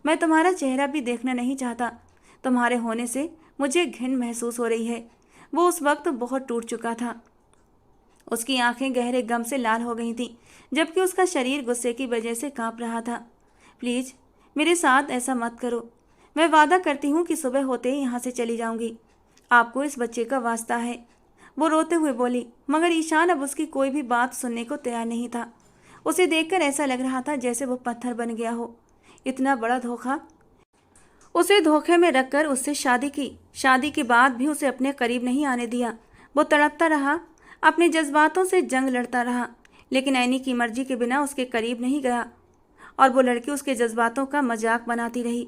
मैं तुम्हारा चेहरा भी देखना नहीं चाहता। तुम्हारे होने से मुझे घिन महसूस हो रही है। वो उस वक्त बहुत टूट चुका था। उसकी आंखें गहरे गम से लाल हो गई थीं, जबकि उसका शरीर गुस्से की वजह से कांप रहा था। प्लीज मेरे साथ ऐसा मत करो। मैं वादा करती हूँ कि सुबह होते ही यहाँ से चली जाऊंगी। आपको इस बच्चे का वास्ता है, वो रोते हुए बोली। मगर ईशान अब उसकी कोई भी बात सुनने को तैयार नहीं था। उसे देखकर ऐसा लग रहा था जैसे वो पत्थर बन गया हो। इतना बड़ा धोखा। उसे धोखे में रखकर उससे शादी की। शादी के बाद भी उसे अपने करीब नहीं आने दिया। वो तड़पता रहा, अपने जज्बातों से जंग लड़ता रहा, लेकिन ऐनी की मर्जी के बिना उसके करीब नहीं गया। और वो लड़की उसके जज्बातों का मजाक बनाती रही,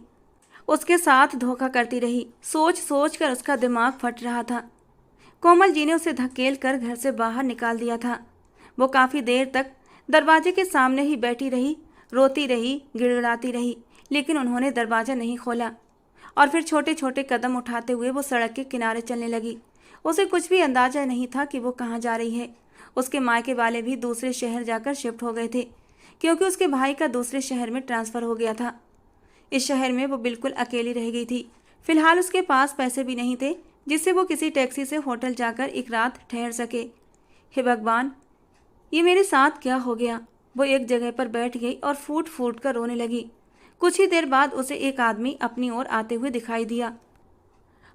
उसके साथ धोखा करती रही। सोच सोच कर उसका दिमाग फट रहा था। कोमल जी ने उसे धकेल कर घर से बाहर निकाल दिया था। वो काफ़ी देर तक दरवाजे के सामने ही बैठी रही, रोती रही, गिड़गिड़ाती रही, लेकिन उन्होंने दरवाज़ा नहीं खोला। और फिर छोटे छोटे कदम उठाते हुए वो सड़क के किनारे चलने लगी। उसे कुछ भी अंदाजा नहीं था कि वो कहाँ जा रही है। उसके मायके वाले भी दूसरे शहर जाकर शिफ्ट हो गए थे, क्योंकि उसके भाई का दूसरे शहर में ट्रांसफ़र हो गया था। इस शहर में वो बिल्कुल अकेली रह गई थी। फिलहाल उसके पास पैसे भी नहीं थे जिससे वो किसी टैक्सी से होटल जाकर एक रात ठहर सके। हे भगवान, ये मेरे साथ क्या हो गया? वो एक जगह पर बैठ गई और फूट फूट कर रोने लगी। कुछ ही देर बाद उसे एक आदमी अपनी ओर आते हुए दिखाई दिया।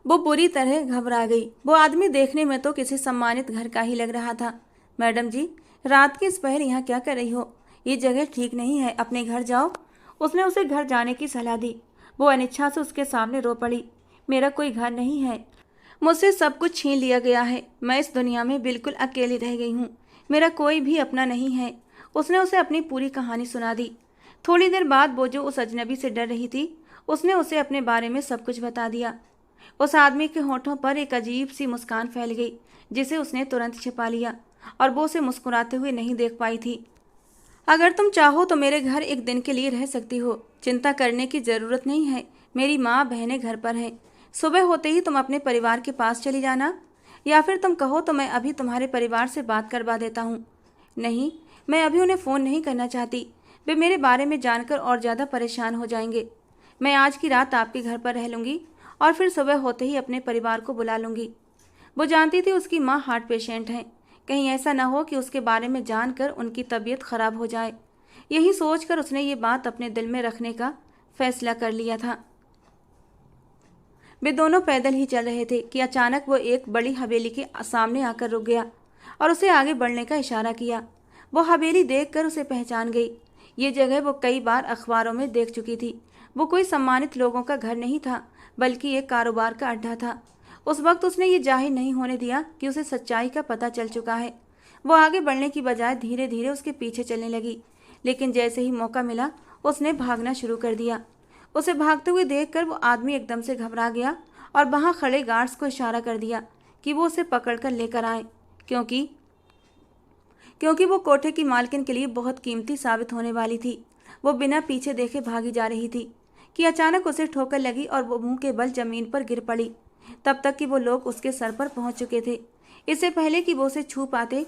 वो बुरी तरह घबरा गई। वो आदमी देखने में तो किसी सम्मानित घर का ही लग रहा था। मैडम जी, रात के इस पहर यहाँ क्या कर रही हो? ये जगह ठीक नहीं है, अपने घर जाओ। उसने उसे घर जाने की सलाह दी। वो अनिच्छा से उसके सामने रो पड़ी। मेरा कोई घर नहीं है, मुझसे सब कुछ छीन लिया गया है। मैं इस दुनिया में बिल्कुल अकेली रह गई हूँ। मेरा कोई भी अपना नहीं है। उसने उसे अपनी पूरी कहानी सुना दी। थोड़ी देर बाद वो जो उस अजनबी से डर रही थी, उसने उसे अपने बारे में सब कुछ बता दिया। उस आदमी के होठों पर एक अजीब सी मुस्कान फैल गई, जिसे उसने तुरंत छिपा लिया, और वो उसे मुस्कुराते हुए नहीं देख पाई थी। अगर तुम चाहो तो मेरे घर एक दिन के लिए रह सकती हो। चिंता करने की ज़रूरत नहीं है। मेरी माँ बहनें घर पर हैं। सुबह होते ही तुम अपने परिवार के पास चली जाना, या फिर तुम कहो तो मैं अभी तुम्हारे परिवार से बात करवा देता हूँ। नहीं, मैं अभी उन्हें फ़ोन नहीं करना चाहती। वे मेरे बारे में जानकर और ज़्यादा परेशान हो जाएंगे। मैं आज की रात आपके घर पर रह लूँगी और फिर सुबह होते ही अपने परिवार को बुला लूँगी। वो जानती थी उसकी माँ हार्ट पेशेंट हैं। कहीं ऐसा ना हो कि उसके बारे में जानकर उनकी तबीयत खराब हो जाए। यही सोचकर उसने ये बात अपने दिल में रखने का फैसला कर लिया था। वे दोनों पैदल ही चल रहे थे कि अचानक वो एक बड़ी हवेली के सामने आकर रुक गया और उसे आगे बढ़ने का इशारा किया। वो हवेली देखकर उसे पहचान गई। ये जगह वो कई बार अखबारों में देख चुकी थी। वो कोई सम्मानित लोगों का घर नहीं था, बल्कि एक कारोबार का अड्डा था। उस वक्त उसने ये जाहिर नहीं होने दिया कि उसे सच्चाई का पता चल चुका है। वो आगे बढ़ने की बजाय धीरे धीरे उसके पीछे चलने लगी, लेकिन जैसे ही मौका मिला उसने भागना शुरू कर दिया। उसे भागते हुए देखकर वो आदमी एकदम से घबरा गया और वहाँ खड़े गार्ड्स को इशारा कर दिया कि वो उसे पकड़कर लेकर आए, क्योंकि वो कोठे की मालकिन के लिए बहुत कीमती साबित होने वाली थी। वो बिना पीछे देखे भागी जा रही थी कि अचानक उसे ठोकर लगी और वो मुंह के बल जमीन पर गिर पड़ी। तब तक कि वो लोग उसके सर पर पहुंच चुके थे। इससे पहले कि वो उसे छू पाते,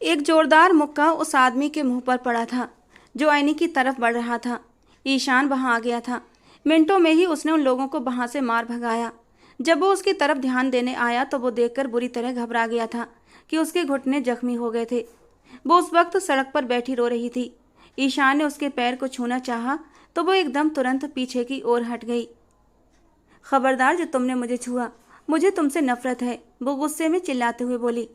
एक जोरदार मुक्का उस आदमी के मुंह पर पड़ा था जो ऐनी की तरफ बढ़ रहा था। ईशान वहां आ गया था। मिनटों में ही उसने उन लोगों को वहां से मार भगाया। जब वो उसकी तरफ ध्यान देने आया तो वो देखकर बुरी तरह घबरा गया था कि उसके घुटने जख्मी हो गए थे। वो उस वक्त सड़क पर बैठी रो रही थी। ईशान ने उसके पैर को छूना चाहा तो वो एकदम तुरंत पीछे की ओर हट गई। खबरदार, जो तुमने मुझे छुआ, मुझे तुमसे नफरत है, वो गुस्से में चिल्लाते हुए बोली।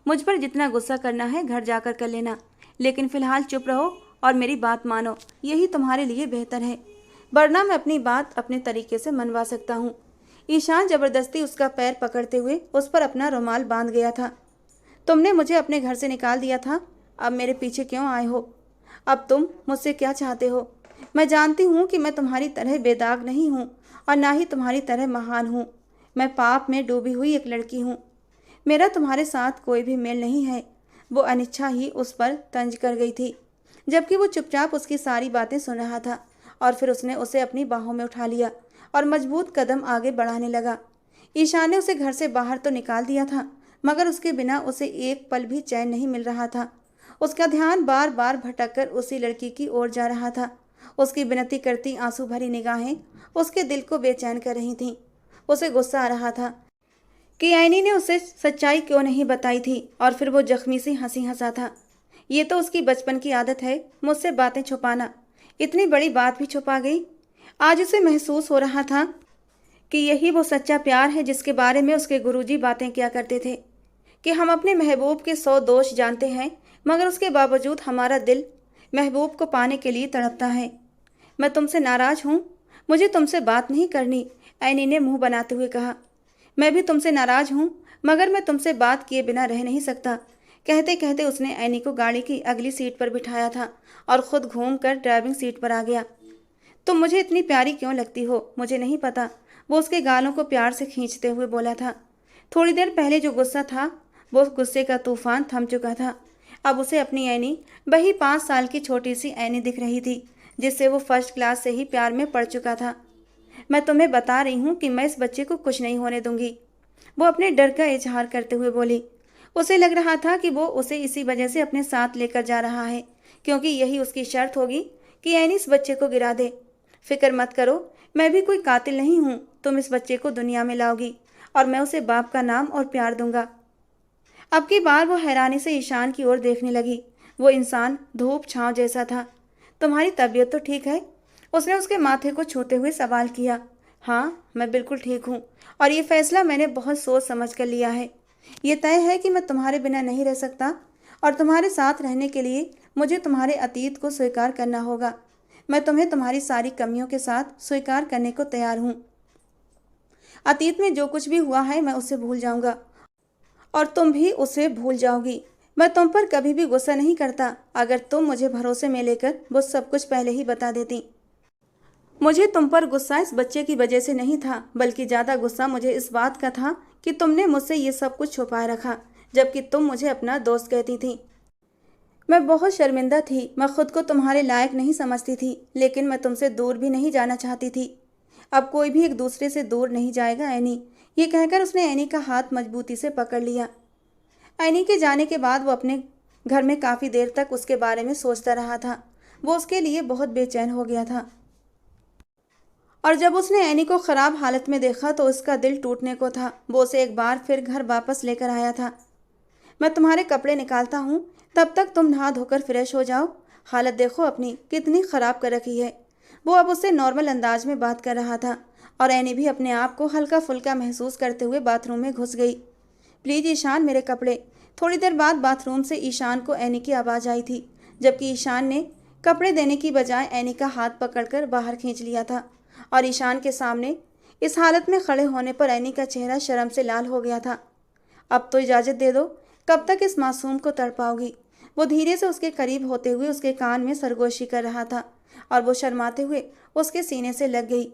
मुझ पर जितना गुस्सा करना है घर जाकर कर लेना, लेकिन फिलहाल चुप रहो और मेरी बात मानो, यही तुम्हारे लिए बेहतर है, वरना मैं अपनी बात अपने तरीके से मनवा सकता हूँ। ईशान जबरदस्ती उसका पैर पकड़ते हुए उस पर अपना रुमाल बांध गया था। तुमने मुझे अपने घर से निकाल दिया था, अब मेरे पीछे क्यों आए हो? अब तुम मुझसे क्या चाहते हो? मैं जानती हूँ कि मैं तुम्हारी तरह बेदाग नहीं हूँ और ना ही तुम्हारी तरह महान हूँ। मैं पाप में डूबी हुई एक लड़की हूँ। मेरा तुम्हारे साथ कोई भी मेल नहीं है। वो अनिच्छा ही उस पर तंज कर गई थी, जबकि वो चुपचाप उसकी सारी बातें सुन रहा था। और फिर उसने उसे अपनी बाहों में उठा लिया और मजबूत कदम आगे बढ़ाने लगा। ईशान ने उसे घर से बाहर तो निकाल दिया था, मगर उसके बिना उसे एक पल भी चैन नहीं मिल रहा था। उसका ध्यान बार बार भटककर उसी लड़की की ओर जा रहा था। उसकी विनती करती आंसू भरी निगाहें उसके दिल को बेचैन कर रही थीं। उसे गुस्सा आ रहा था कि ऐनी ने उसे सच्चाई क्यों नहीं बताई थी, और फिर वो जख्मी सी हंसी हंसा था। ये तो उसकी बचपन की आदत है, मुझसे बातें छुपाना। इतनी बड़ी बात भी छुपा गई। आज उसे महसूस हो रहा था कि यही वो सच्चा प्यार है जिसके बारे में उसके गुरुजी बातें किया करते थे, कि हम अपने महबूब के 100 दोष जानते हैं, मगर उसके बावजूद हमारा दिल महबूब को पाने के लिए तड़पता है। मैं तुमसे नाराज हूँ, मुझे तुमसे बात नहीं करनी, ऐनी ने मुंह बनाते हुए कहा। मैं भी तुमसे नाराज हूँ, मगर मैं तुमसे बात किए बिना रह नहीं सकता। कहते कहते उसने ऐनी को गाड़ी की अगली सीट पर बिठाया था और खुद घूमकर ड्राइविंग सीट पर आ गया। तुम मुझे इतनी प्यारी क्यों लगती हो, मुझे नहीं पता, वो उसके गालों को प्यार से खींचते हुए बोला था। थोड़ी देर पहले जो गुस्सा था, वो गुस्से का तूफान थम चुका था। अब उसे अपनी ऐनी वही 5 साल की छोटी सी ऐनी दिख रही थी, जिससे वो फर्स्ट क्लास से ही प्यार में पड़ चुका था। मैं तुम्हें बता रही हूँ कि मैं इस बच्चे को कुछ नहीं होने दूंगी, वो अपने डर का इजहार करते हुए बोली। उसे लग रहा था कि वो उसे इसी वजह से अपने साथ लेकर जा रहा है, क्योंकि यही उसकी शर्त होगी कि ऐनी इस बच्चे को गिरा दे। फिक्र मत करो, मैं भी कोई कातिल नहीं हूँ। तुम इस बच्चे को दुनिया में लाओगी और मैं उसे बाप का नाम और प्यार दूंगा। अब की बार वो हैरानी से ईशान की ओर देखने लगी। वो इंसान धूप छांव जैसा था। तुम्हारी तबीयत तो ठीक है? उसने उसके माथे को छूते हुए सवाल किया। हाँ, मैं बिल्कुल ठीक हूँ, और ये फैसला मैंने बहुत सोच समझ कर लिया है। ये तय है कि मैं तुम्हारे बिना नहीं रह सकता, और तुम्हारे साथ रहने के लिए मुझे तुम्हारे अतीत को स्वीकार करना होगा। मैं तुम्हें तुम्हारी सारी कमियों के साथ स्वीकार करने को तैयार हूँ। अतीत में जो कुछ भी हुआ है मैं उसे भूल जाऊंगा, और तुम भी उसे भूल जाओगी। मैं तुम पर कभी भी गुस्सा नहीं करता। अगर तुम मुझे भरोसे में लेकर वो सब कुछ पहले ही बता देती। मुझे तुम पर गुस्सा इस बच्चे की वजह से नहीं था, बल्कि ज़्यादा गुस्सा मुझे इस बात का था कि तुमने मुझसे ये सब कुछ छुपाए रखा, जबकि तुम मुझे अपना दोस्त कहती थी। मैं बहुत शर्मिंदा थी, मैं खुद को तुम्हारे लायक नहीं समझती थी, लेकिन मैं तुमसे दूर भी नहीं जाना चाहती थी। अब कोई भी एक दूसरे से दूर नहीं जाएगा ऐनी। ये कहकर उसने ऐनी का हाथ मजबूती से पकड़ लिया। ऐनी के जाने के बाद वो अपने घर में काफ़ी देर तक उसके बारे में सोचता रहा था। वो उसके लिए बहुत बेचैन हो गया था, और जब उसने ऐनी को ख़राब हालत में देखा तो उसका दिल टूटने को था। वो उसे एक बार फिर घर वापस लेकर आया था। मैं तुम्हारे कपड़े निकालता हूँ, तब तक तुम नहा धोकर फ्रेश हो जाओ। हालत देखो अपनी कितनी ख़राब कर रखी है। वो अब उससे नॉर्मल अंदाज में बात कर रहा था, और ऐनी भी अपने आप को हल्का फुल्का महसूस करते हुए बाथरूम में घुस गई। प्लीज़ ईशान, मेरे कपड़े। थोड़ी देर बाद बाथरूम से ईशान को ऐनी की आवाज़ आई थी, जबकि ईशान ने कपड़े देने की बजाय ऐनी का हाथ पकड़कर बाहर खींच लिया था। और ईशान के सामने इस हालत में खड़े होने पर ऐनी का चेहरा शर्म से लाल हो गया था। अब तो इजाज़त दे दो, कब तक इस मासूम को तड़पाओगी? वो धीरे से उसके करीब होते हुए उसके कान में सरगोशी कर रहा था, और वो शर्माते हुए उसके सीने से लग गई।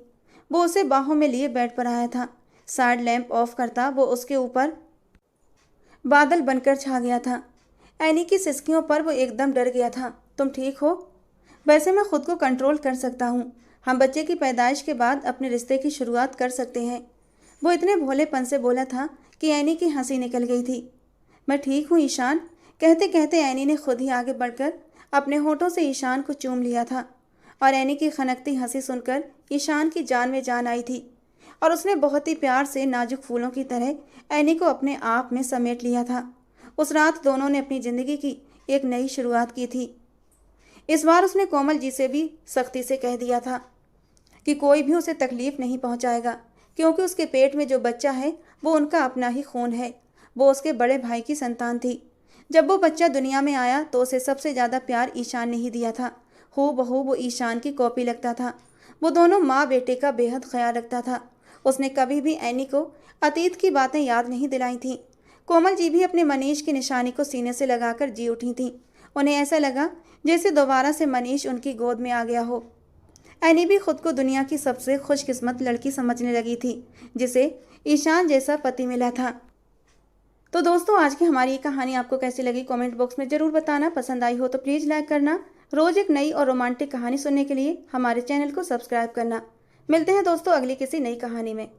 वो उसे बाहों में लिए बेड पर आया था। साइड लैंप ऑफ करता वो उसके ऊपर बादल बनकर छा गया था। ऐनी की सिसकियों पर वो एकदम डर गया था। तुम ठीक हो? वैसे मैं खुद को कंट्रोल कर सकता हूँ। हम बच्चे की पैदाइश के बाद अपने रिश्ते की शुरुआत कर सकते हैं। वो इतने भोलेपन से बोला था कि ऐनी की हंसी निकल गई थी। मैं ठीक हूँ ईशान। कहते कहते ऐनी ने खुद ही आगे बढ़कर अपने होठों से ईशान को चूम लिया था, और ऐनी की खनकती हंसी सुनकर ईशान की जान में जान आई थी, और उसने बहुत ही प्यार से नाजुक फूलों की तरह ऐनी को अपने आप में समेट लिया था। उस रात दोनों ने अपनी ज़िंदगी की एक नई शुरुआत की थी। इस बार उसने कोमल जी से भी सख्ती से कह दिया था कि कोई भी उसे तकलीफ़ नहीं पहुंचाएगा, क्योंकि उसके पेट में जो बच्चा है वो उनका अपना ही खून है। वो उसके बड़े भाई की संतान थी। जब वो बच्चा दुनिया में आया तो उसे सबसे ज़्यादा प्यार ईशान ने ही दिया था। हूबहू वो ईशान की कॉपी लगता था। वो दोनों माँ बेटे का बेहद ख्याल रखता था। उसने कभी भी एनी को अतीत की बातें याद नहीं दिलाई थीं। कोमल जी भी अपने मनीष की निशानी को सीने से लगाकर जी उठी थीं। उन्हें ऐसा लगा जैसे दोबारा से मनीष उनकी गोद में आ गया हो। एनी भी खुद को दुनिया की सबसे खुशकिस्मत लड़की समझने लगी थी जिसे ईशान जैसा पति मिला था। तो दोस्तों, आज की हमारी ये कहानी आपको कैसी लगी कमेंट बॉक्स में ज़रूर बताना। पसंद आई हो तो प्लीज़ लाइक करना। रोज़ एक नई और रोमांटिक कहानी सुनने के लिए हमारे चैनल को सब्सक्राइब करना। मिलते हैं दोस्तों अगली किसी नई कहानी में।